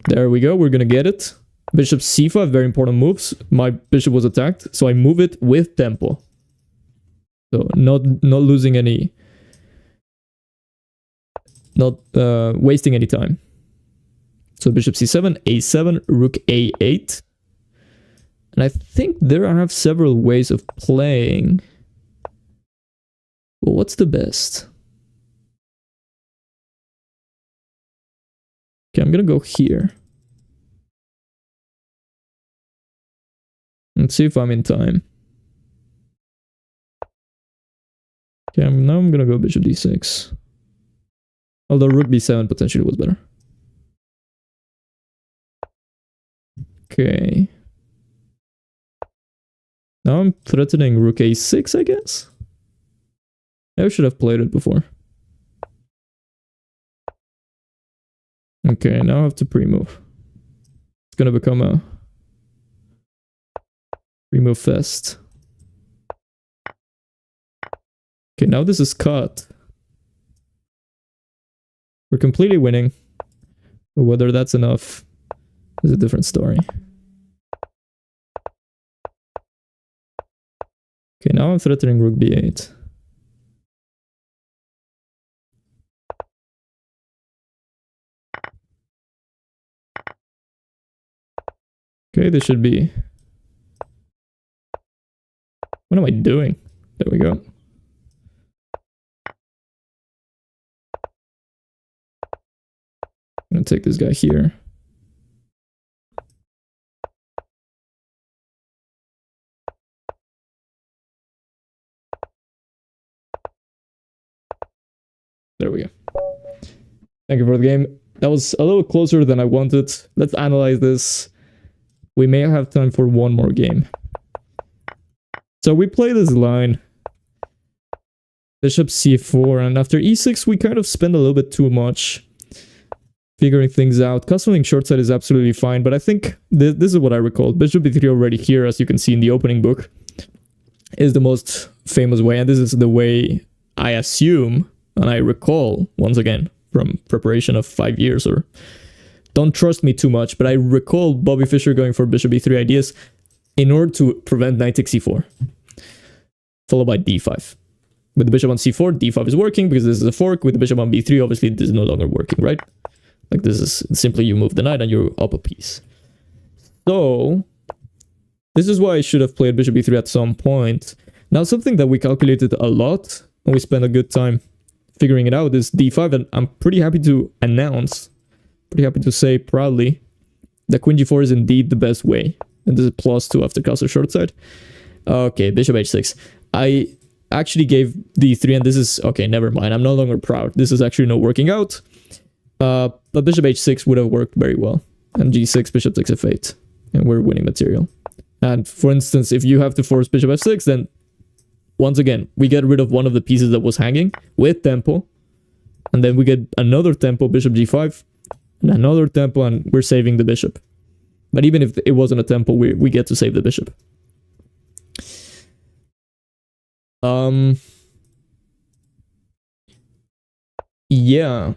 [SPEAKER 1] There we go, we're gonna get it. Bishop c5, very important moves. My bishop was attacked, so I move it with tempo. So not losing any... Not wasting any time. So bishop c7, a7, rook a8. And I think there I have several ways of playing. Well, what's the best? Okay, I'm gonna go here. Let's see if I'm in time. Okay, now I'm gonna go bishop d6. Although rook b7 potentially was better. Okay. Now I'm threatening rook a6, I guess? I should have played it before. Okay, now I have to pre-move. It's gonna become a pre-move fest. Okay, now this is cut. We're completely winning. But whether that's enough is a different story. Okay, now I'm threatening rook b8. Okay, this should be... What am I doing? There we go. I'm gonna take this guy here. There we go. Thank you for the game. That was a little closer than I wanted. Let's analyze this. We may have time for one more game. So we play this line. Bishop c4, and after e6 we kind of spend a little bit too much figuring things out. Castling short side is absolutely fine, but I think this is what I recall. Bishop b3 already here, as you can see in the opening book, is the most famous way, and this is the way I assume, and I recall, once again, from preparation of 5 years, or don't trust me too much, but I recall Bobby Fischer going for bishop b3 ideas in order to prevent knight takes c4, followed by d5. With the bishop on c4, d5 is working because this is a fork. With the bishop on b3, obviously this is no longer working, right? Like this is simply you move the knight and you're up a piece. So this is why I should have played bishop b3 at some point. Now something that we calculated a lot and we spent a good time figuring it out is d5, and I'm pretty happy to announce, pretty happy to say proudly that queen g4 is indeed the best way. And this is +2 after castle short side. Okay, bishop h6. I actually gave d3, and this is... Okay, never mind. I'm no longer proud. This is actually not working out. But bishop h6 would have worked very well. And g6, bishop takes f8. And we're winning material. And for instance, if you have to force bishop f6, then once again, we get rid of one of the pieces that was hanging with tempo. And then we get another tempo, bishop g5. And another tempo, and we're saving the bishop. But even if it wasn't a tempo, we get to save the bishop. Yeah.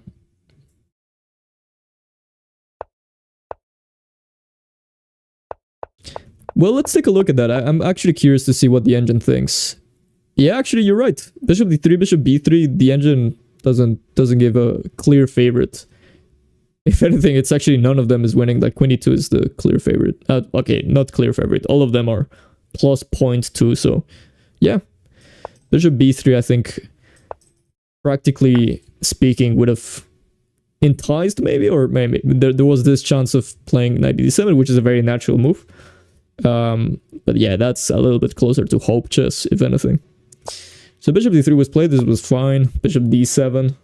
[SPEAKER 1] Well, let's take a look at that. I'm actually curious to see what the engine thinks. Yeah, actually, you're right. Bishop d3, bishop b3, the engine doesn't give a clear favorite. If anything, it's actually none of them is winning. Like queen e2 is the clear favorite. Okay, not clear favorite. All of them are plus 0.2. So, yeah. Bishop b3, I think, practically speaking, would have enticed maybe, or maybe there was this chance of playing knight d7, which is a very natural move. But yeah, that's a little bit closer to hope chess, if anything. So bishop d3 was played. This was fine. Bishop d7.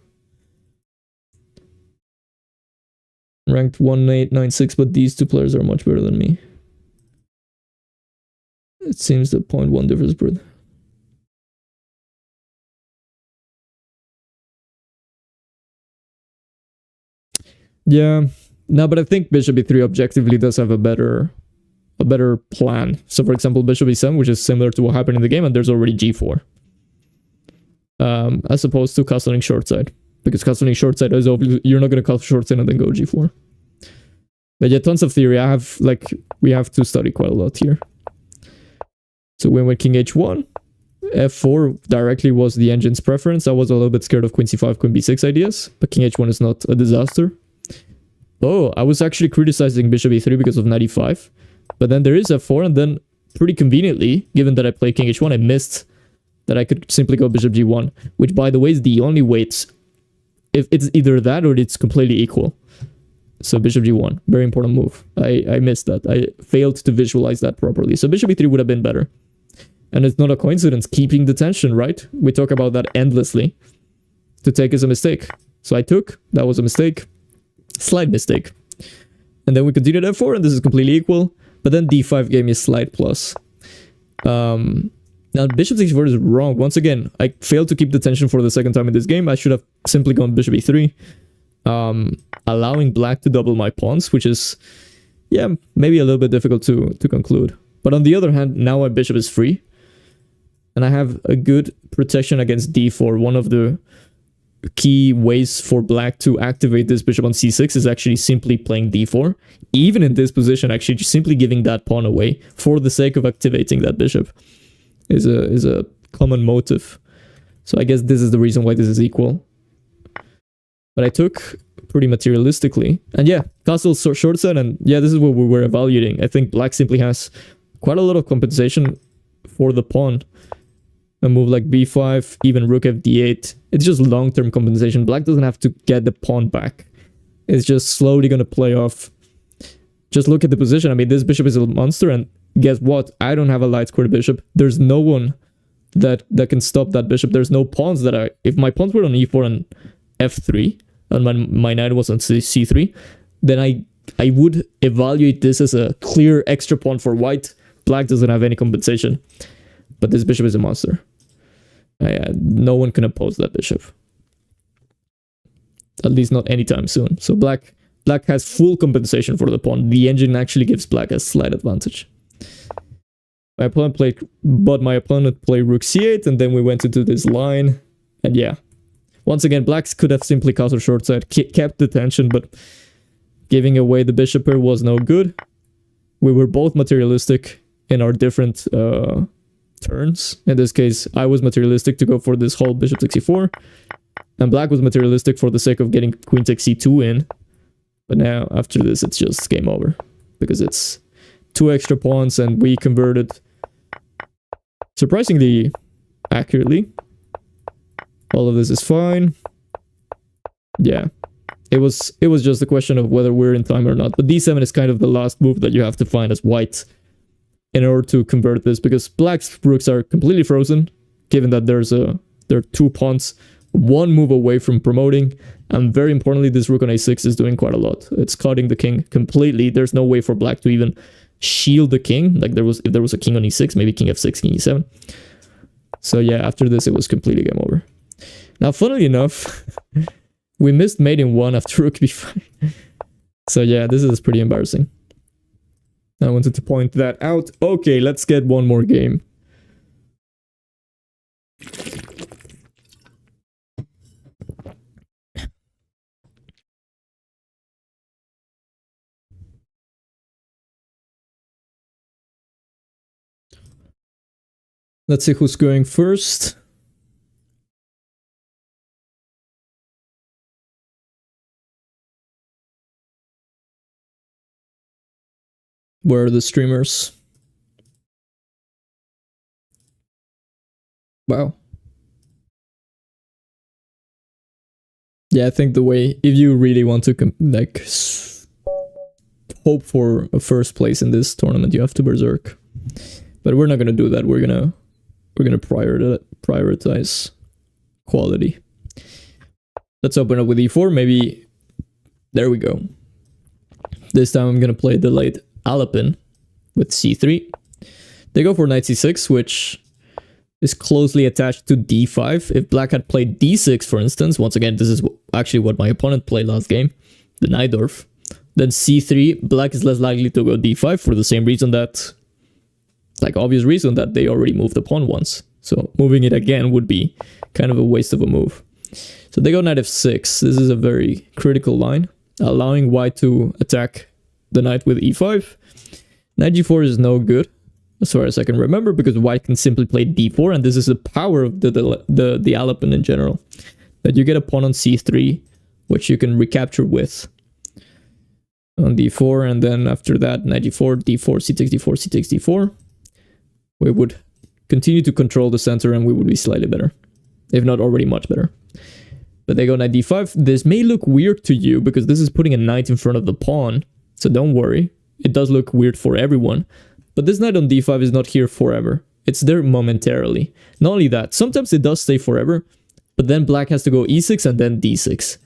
[SPEAKER 1] Ranked 1896, but these two players are much better than me. It seems the 0.1 difference per... Yeah, no, but I think bishop b3 objectively does have a better plan. So for example, bishop e7, which is similar to what happened in the game, and there's already g4. As opposed to castling short side. Because castling short side is obviously, you're not going to castle short side and then go g4. But yeah, tons of theory. We have to study quite a lot here. So we went king h1. f4 directly was the engine's preference. I was a little bit scared of queen c5, queen b6 ideas. But king h1 is not a disaster. Oh, I was actually criticizing bishop e3 because of knight e5. But then there is f4, and then pretty conveniently, given that I played king h1, I missed that I could simply go bishop g1, which by the way is the only way if it's either that or it's completely equal. So bishop g1, very important move. I missed that. I failed to visualize that properly. So bishop e3 would have been better. And it's not a coincidence, keeping the tension, right? We talk about that endlessly. To take is a mistake. So I took, that was a mistake. Slight mistake. And then we continued f4, and this is completely equal. But then d5 gave me a slight plus. Now bishop c4 is wrong. Once again, I failed to keep the tension for the second time in this game. I should have simply gone bishop e3. Allowing black to double my pawns, which is, yeah, maybe a little bit difficult to conclude. But on the other hand, now my bishop is free. And I have a good protection against d4. One of the key ways for black to activate this bishop on c6 is actually simply playing d4. Even in this position, actually just simply giving that pawn away for the sake of activating that bishop is a common motive. So I guess this is the reason why this is equal. But I took pretty materialistically. And yeah, castle short set, and yeah, this is what we were evaluating. I think black simply has quite a lot of compensation for the pawn. A move like b5, even rook fd8. It's just long-term compensation. Black doesn't have to get the pawn back. It's just slowly going to play off. Just look at the position. I mean, this bishop is a monster, and guess what? I don't have a light square bishop. There's no one that can stop that bishop. There's no pawns that I... If my pawns were on e4 and f3, and my knight was on c3, then I would evaluate this as a clear extra pawn for white. Black doesn't have any compensation. But this bishop is a monster. No one can oppose that bishop. At least not anytime soon. So black has full compensation for the pawn. The engine actually gives black a slight advantage. My opponent played rook c8, and then we went into this line. And yeah, once again, blacks could have simply castled short side, kept the tension, but giving away the bishop here was no good. We were both materialistic in our different turns. In this case, I was materialistic to go for this whole bishop takes e4, and black was materialistic for the sake of getting queen takes c2 in. But now, after this, it's just game over, because it's 2 extra pawns, and we converted surprisingly accurately. All of this is fine. Yeah, it was just a question of whether we're in time or not. But d7 is kind of the last move that you have to find as white in order to convert this, because black's rooks are completely frozen, given that there are 2 pawns 1 move away from promoting, and very importantly, this rook on a6 is doing quite a lot. It's cutting the king completely. There's no way for black to even shield the king. Like if there was a king on e6, maybe king f6, king e7. So yeah, after this, it was completely game over. Now, funnily enough, we missed mate in 1 after rook b5. So yeah, this is pretty embarrassing. I wanted to point that out. Okay, let's get one more game. Let's see who's going first. Where are the streamers? Wow. Yeah, I think the way, if you really want to like hope for a first place in this tournament, you have to berserk. But we're not gonna do that. We're gonna prioritize quality. Let's open up with e4. Maybe there we go. This time I'm gonna play the late Alapin with c3. They go for knight c6, which is closely attached to d5. If black had played d6, for instance, once again, this is actually what my opponent played last game, the Najdorf, then c3, black is less likely to go d5 for the same reason that, like obvious reason that they already moved the pawn once. So moving it again would be kind of a waste of a move. So they go knight f6. This is a very critical line, allowing white to attack the knight with e5. Knight g4 is no good, as far as I can remember, because white can simply play d4, and this is the power of the Alapin in general. That you get a pawn on c3, which you can recapture with on d4, and then after that, knight g4, d4, c takes d4, c takes d4. We would continue to control the center, and we would be slightly better, if not already much better. But they go knight d5. This may look weird to you, because this is putting a knight in front of the pawn, so don't worry. It does look weird for everyone. But this knight on d5 is not here forever. It's there momentarily. Not only that, sometimes it does stay forever, but then black has to go e6 and then d6.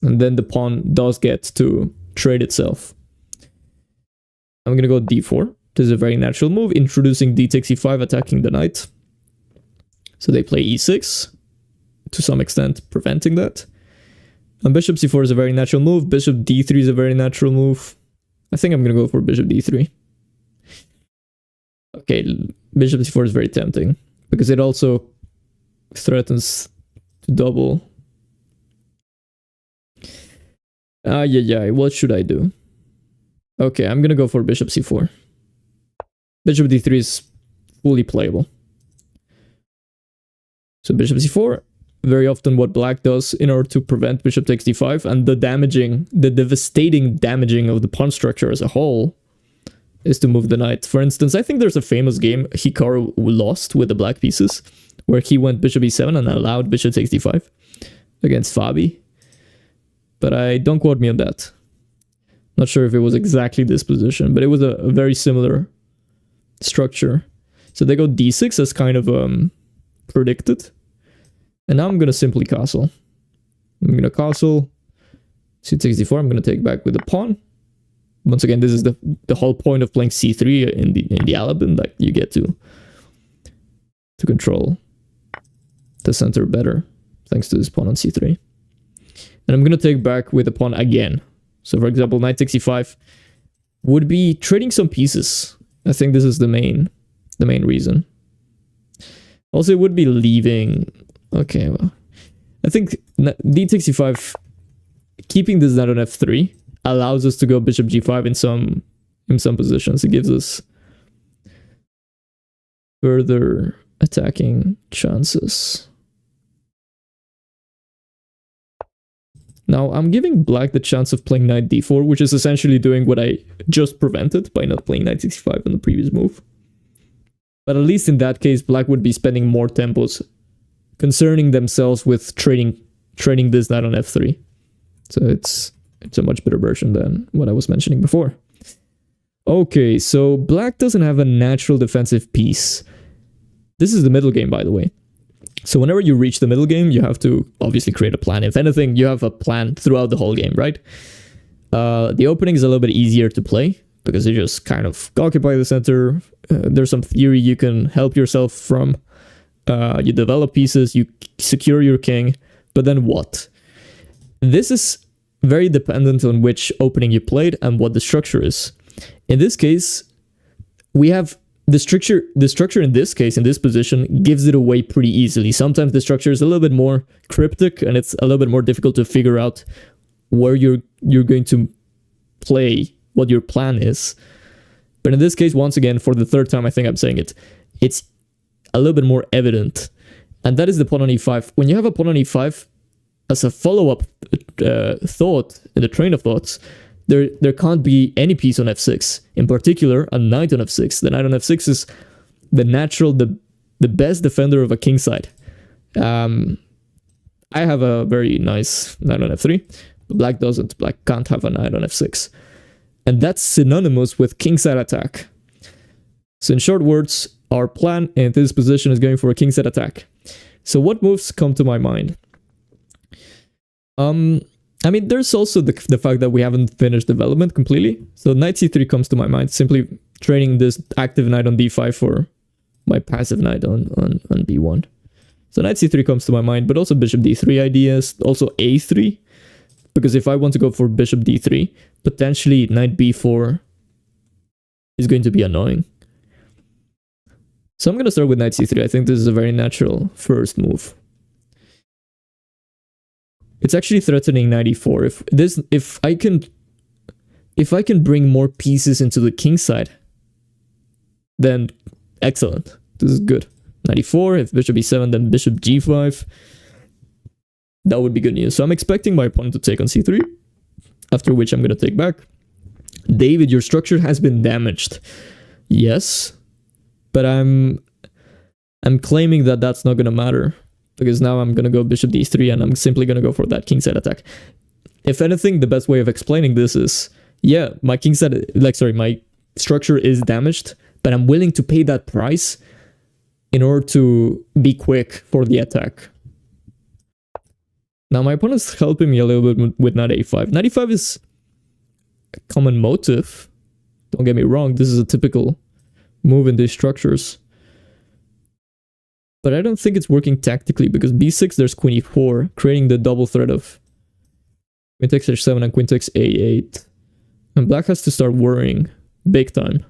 [SPEAKER 1] And then the pawn does get to trade itself. I'm going to go d4. This is a very natural move, introducing d takes e5, attacking the knight. So they play e6, to some extent preventing that. And bishop c4 is a very natural move. Bishop d3 is a very natural move. I think I'm going to go for bishop d3. Okay, bishop c4 is very tempting, because it also threatens to double. Yeah, what should I do? Okay, I'm going to go for bishop c4. Bishop d3 is fully playable. So bishop c4, very often what black does in order to prevent bishop takes d5, and the devastating damaging of the pawn structure as a whole is to move the knight. For instance, I think there's a famous game Hikaru lost with the black pieces, where he went bishop e7 and allowed bishop takes d5 against Fabi. But don't quote me on that. Not sure if it was exactly this position, but it was a very similar structure. So they go d6 as kind of predicted. And now I'm going to simply castle. I'm going to castle. C takes d4. I'm going to take back with the pawn. Once again, this is the whole point of playing c3 in the Alapin, that you get to control the center better thanks to this pawn on c3. And I'm going to take back with the pawn again. So for example, knight takes e5 would be trading some pieces. I think this is the main reason. Also, it would be leaving. Okay, well, I think d takes e5, keeping this knight on f3 allows us to go bishop g5 in some positions. It gives us further attacking chances. Now, I'm giving black the chance of playing knight d4, which is essentially doing what I just prevented by not playing knight 65 on the previous move. But at least in that case, black would be spending more tempos concerning themselves with trading this knight on f3. So it's a much better version than what I was mentioning before. Okay, so black doesn't have a natural defensive piece. This is the middle game, by the way. So whenever you reach the middle game, you have to obviously create a plan. If anything, you have a plan throughout the whole game, right? The opening is a little bit easier to play because you just kind of occupy the center. There's some theory you can help yourself from. You develop pieces, you secure your king, but then what? This is very dependent on which opening you played and what the structure is. In this case, we have the structure in this case, in this position, gives it away pretty easily. Sometimes the structure is a little bit more cryptic and it's a little bit more difficult to figure out where you're going to play, what your plan is. But in this case, once again, for the third time I think I'm saying it, it's a little bit more evident. And that is the pawn on e5. When you have a pawn on e5, as a follow-up thought in the train of thoughts, there can't be any piece on f6. In particular, a knight on f6. The knight on f6 is the best defender of a king side. I have a very nice knight on f3, but black doesn't. Black can't have a knight on f6. And that's synonymous with kingside attack. So in short words, our plan in this position is going for a kingside attack. So what moves come to my mind? I mean, there's also the fact that we haven't finished development completely. So knight c3 comes to my mind, simply trading this active knight on d5 for my passive knight on b1. So knight c3 comes to my mind, but also bishop d3 ideas, also a3. Because if I want to go for bishop d3, potentially knight b4 is going to be annoying. So I'm going to start with knight c3. I think this is a very natural first move. It's actually threatening knight e4. If I can bring more pieces into the king side, then excellent. This is good. Knight e4. If bishop e7, then bishop g5. That would be good news. So I'm expecting my opponent to take on c3, after which I'm going to take back. David, your structure has been damaged. Yes, but I'm claiming that that's not going to matter, because now I'm going to go bishop d3 and I'm simply going to go for that kingside attack. If anything, the best way of explaining this is, yeah, my my structure is damaged, but I'm willing to pay that price in order to be quick for the attack. Now my opponent's helping me a little bit with knight a5. Knight e5 is a common motive. Don't get me wrong, this is a typical move in these structures. But I don't think it's working tactically, because b6 there's queen e4, creating the double threat of queen takes h7 and queen takes a8. And black has to start worrying big time.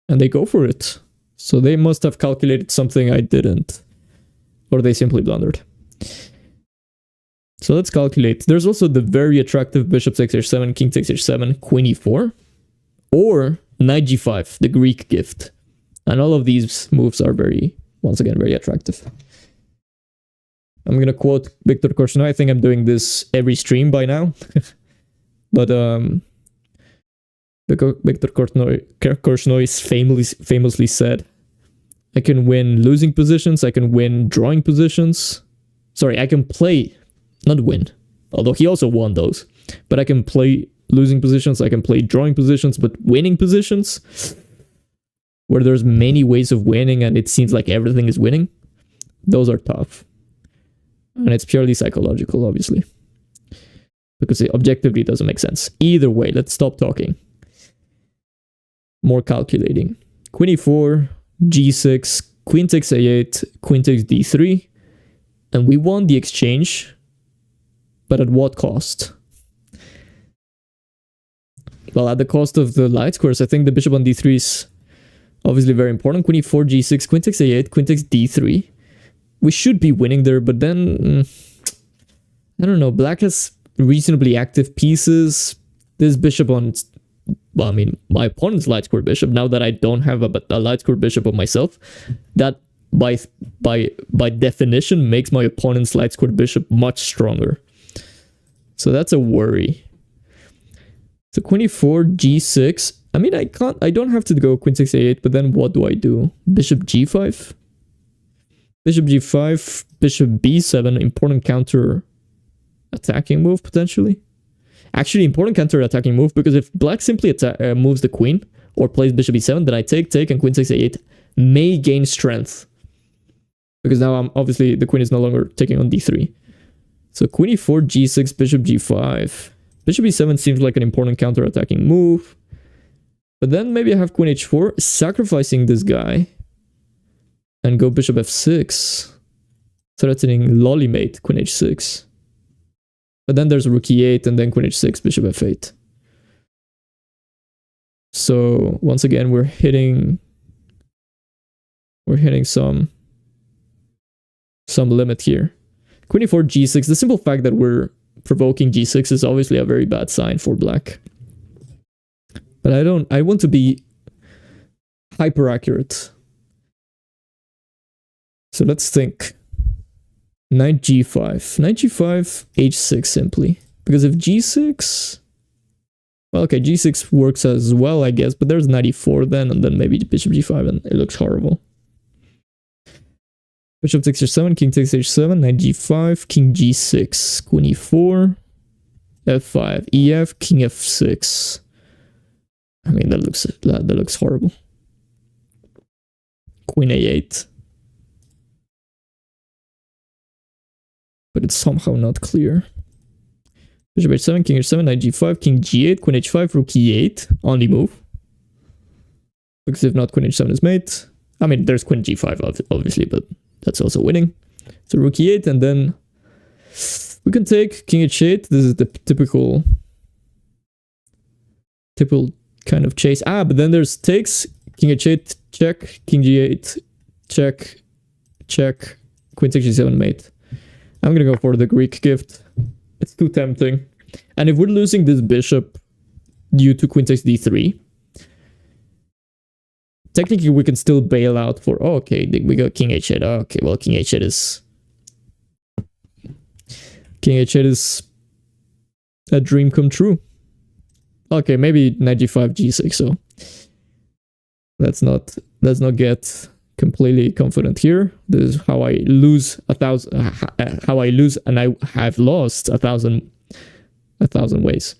[SPEAKER 1] And they go for it. So they must have calculated something I didn't. Or they simply blundered. So let's calculate. There's also the very attractive bishop takes h7, king takes h7, queen e4. Or knight g5, the Greek gift. And all of these moves are once again, very attractive. I'm gonna quote Victor Korchnoi. I think I'm doing this every stream by now. But Victor Korchnoi famously said, I can win losing positions, I can win drawing positions. Sorry, I can play, not win, although he also won those. But I can play losing positions, I can play drawing positions, but winning positions, where there's many ways of winning and it seems like everything is winning, those are tough. And it's purely psychological, obviously. Because it objectively doesn't make sense. Either way, let's stop talking. More calculating. Queen e4, g6, queen takes a8, queen takes d3. And we won the exchange. But at what cost? Well, at the cost of the light squares. I think the bishop on d3 is obviously very important. Queen e4, g6, queen takes a8, queen takes d3. We should be winning there, but then... I don't know, black has reasonably active pieces. This bishop on... Well, I mean, my opponent's light square bishop, now that I don't have a light square bishop of myself, that by definition makes my opponent's light square bishop much stronger. So that's a worry. So queen e4, g6. I mean, I don't have to go queen 6 a8, but then what do I do? Bishop g5? Bishop g5, bishop b7, important counter attacking move potentially. Actually, important counter attacking move, because if black simply moves the queen or plays bishop e7, then I take, and queen 6 a8 may gain strength. Because now I'm obviously the queen is no longer taking on d3. So queen e4, g6, bishop g5. Bishop e7 seems like an important counter attacking move. But then maybe I have queen h4, sacrificing this guy. And go bishop f6. Threatening lollymate, queen h6. But then there's rook e8 and then queen h6, bishop f8. So once again, we're hitting some limit here. Queen e4, g6. The simple fact that we're provoking g6 is obviously a very bad sign for black. But I want to be hyper accurate. So let's think. Knight g5. Knight g5, h6 simply. Because if g6... Well, okay, g6 works as well, I guess. But there's knight e4 then, and then maybe bishop g5, and it looks horrible. Bishop takes h7, king takes h7, knight g5, king g6, queen e4, f5, ef, king f6. I mean, that looks horrible. Queen a8. But it's somehow not clear. Bishop h7, king h7, knight g5, king g8, queen h5, rook e8. Only move. Because if not, queen h7 is mate. I mean, there's queen g5 obviously, but that's also winning. So rook e8, and then we can take king h8. This is the typical kind of chase. But then there's takes, king h8, check, king g8, check, check, queen takes g7 mate. I'm gonna go for the Greek gift. It's too tempting. And if we're losing this bishop due to queen takes d3, technically we can still bail out for, oh, okay, we got king h8. Oh, okay, well, king h8 is a dream come true. Okay, maybe knight g5, g6, so let's not get completely confident here. This is how I lose and I have lost a thousand ways.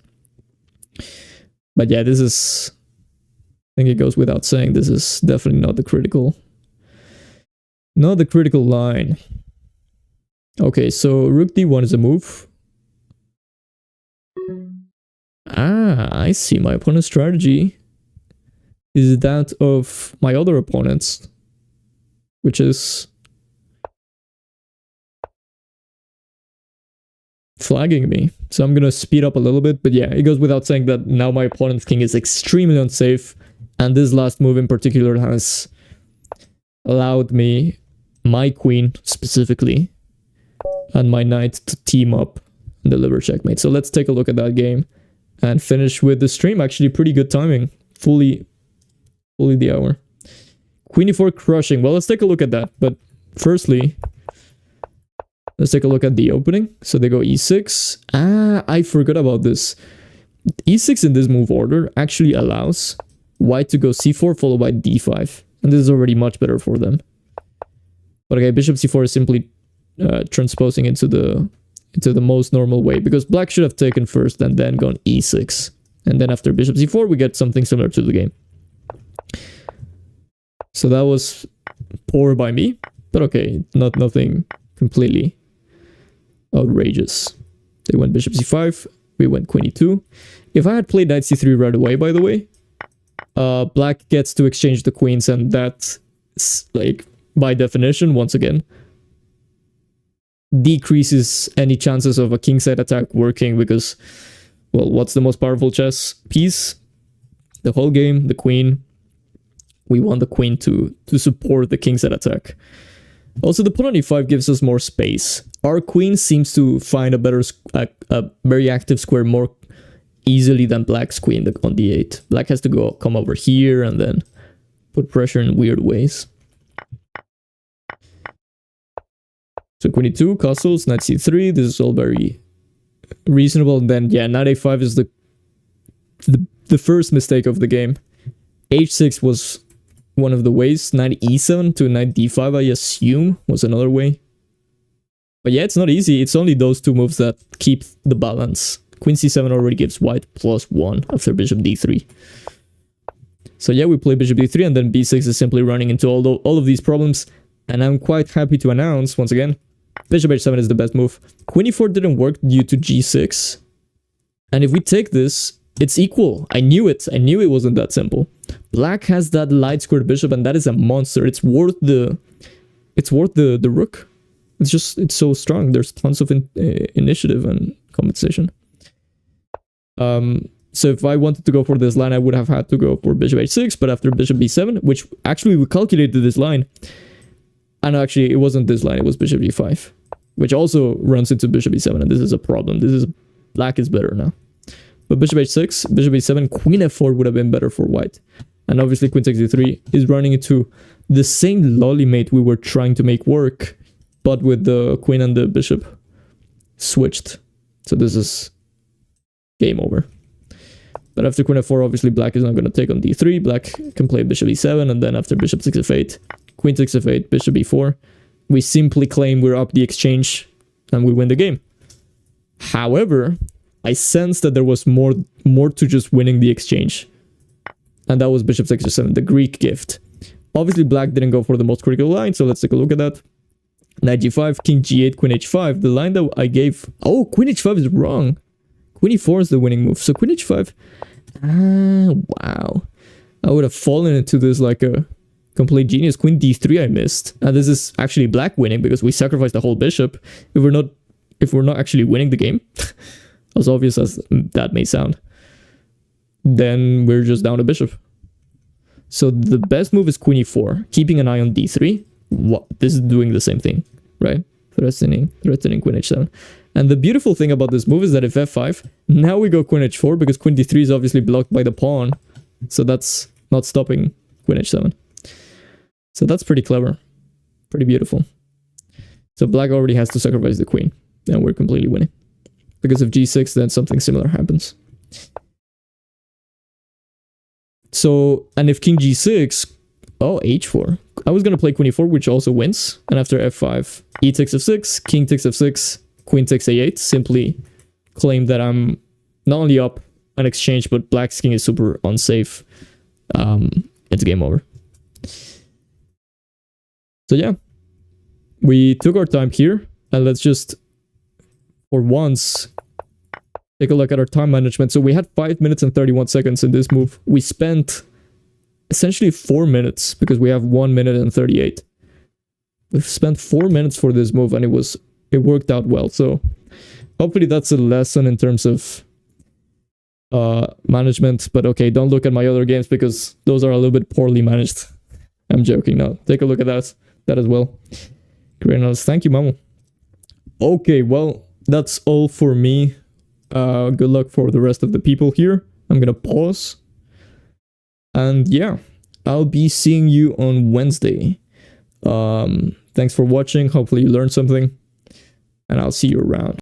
[SPEAKER 1] But yeah, this is, I think it goes without saying, this is definitely not the critical line. Okay, so rook d1 is a move. I see. My opponent's strategy is that of my other opponents, which is flagging me. So I'm gonna speed up a little bit, but yeah, it goes without saying that now my opponent's king is extremely unsafe, and this last move in particular has allowed me, my queen specifically, and my knight to team up and deliver checkmate. So let's take a look at that game and finish with the stream. Actually, pretty good timing. Fully the hour. Queen e4 crushing. Well, let's take a look at that. But firstly, Let's take a look at the opening. So they go e6. Ah, I forgot about this. E6 in this move order actually allows white to go c4 followed by d5. And this is already much better for them. But okay, bishop c4 is simply transposing into the most normal way, because black should have taken first and then gone e6. And then after bishop c4, we get something similar to the game. So that was poor by me, but okay, nothing completely outrageous. They went bishop c5, we went queen e2. If I had played knight c3 right away, by the way, black gets to exchange the queens, and that's, like, by definition, once again, decreases any chances of a kingside attack working, because, well, what's the most powerful chess piece? The whole game, the queen. We want the queen to support the kingside attack. Also, the pawn on e5 gives us more space. Our queen seems to find a very active square more easily than black's queen on d8. Black has to come over here and then put pressure in weird ways. So queen e2, castles, knight c3. This is all very reasonable. And then, yeah, knight a5 is the first mistake of the game. h6 was one of the ways. Knight e7 to knight d5, I assume, was another way. But yeah, it's not easy. It's only those two moves that keep the balance. Queen c7 already gives white +1 after bishop d3. So yeah, we play bishop d3, and then b6 is simply running into all of these problems. And I'm quite happy to announce, once again, bishop h7 is the best move. Queen e4 didn't work due to g6. And if we take this, it's equal. I knew it. I knew it wasn't that simple. Black has that light squared bishop, and that is a monster. It's worth the rook. It's so strong. There's tons of initiative and compensation. So if I wanted to go for this line, I would have had to go for bishop h6, but after bishop b7, which actually we calculated this line, and actually it wasn't this line, it was bishop g5, which also runs into bishop e7, and this is a problem. Black is better now. But bishop h6, bishop e7, queen f4 would have been better for white. And obviously queen takes d3 is running into the same lolly mate we were trying to make work, but with the queen and the bishop switched. So this is game over. But after queen f4, obviously black is not going to take on d3. Black can play bishop e7, and then after bishop 6 f8, queen 6 f8, bishop e4, we simply claim we're up the exchange and we win the game. However, I sensed that there was more to just winning the exchange. And that was bishop 6 f7, the Greek gift. Obviously, black didn't go for the most critical line, so let's take a look at that. Knight g5, king g8, queen h5. The line that I gave... Oh, queen h5 is wrong. Queen e4 is the winning move. So queen h5... Ah, wow. I would have fallen into this like a complete genius. Queen d3 I missed. And this is actually black winning because we sacrificed the whole bishop. If we're not actually winning the game, as obvious as that may sound, then we're just down a bishop. So the best move is queen e4, keeping an eye on d3. What? This is doing the same thing, right? Threatening queen h7. And the beautiful thing about this move is that if f5, now we go queen h4 because queen d3 is obviously blocked by the pawn. So that's not stopping queen h7. So that's pretty clever. Pretty beautiful. So black already has to sacrifice the queen. And we're completely winning. Because if g6, then something similar happens. So, and if king g6, oh, h4. I was going to play queen e4, which also wins. And after f5, e takes f6, king takes f6, queen takes a8. Simply claim that I'm not only up an exchange, but black's king is super unsafe. It's game over. So yeah, we took our time here. And let's just, for once, take a look at our time management. So we had 5 minutes and 31 seconds in this move. We spent essentially 4 minutes because we have 1 minute and 38. We've spent 4 minutes for this move and it worked out well. So hopefully that's a lesson in terms of management. But okay, don't look at my other games because those are a little bit poorly managed. I'm joking now. Take a look at that as well. Great analysis. Thank you, Mamo. Okay, well, that's all for me. Good luck for the rest of the people here. I'm gonna pause. And yeah, I'll be seeing you on Wednesday. Thanks for watching. Hopefully you learned something. and I'll see you around.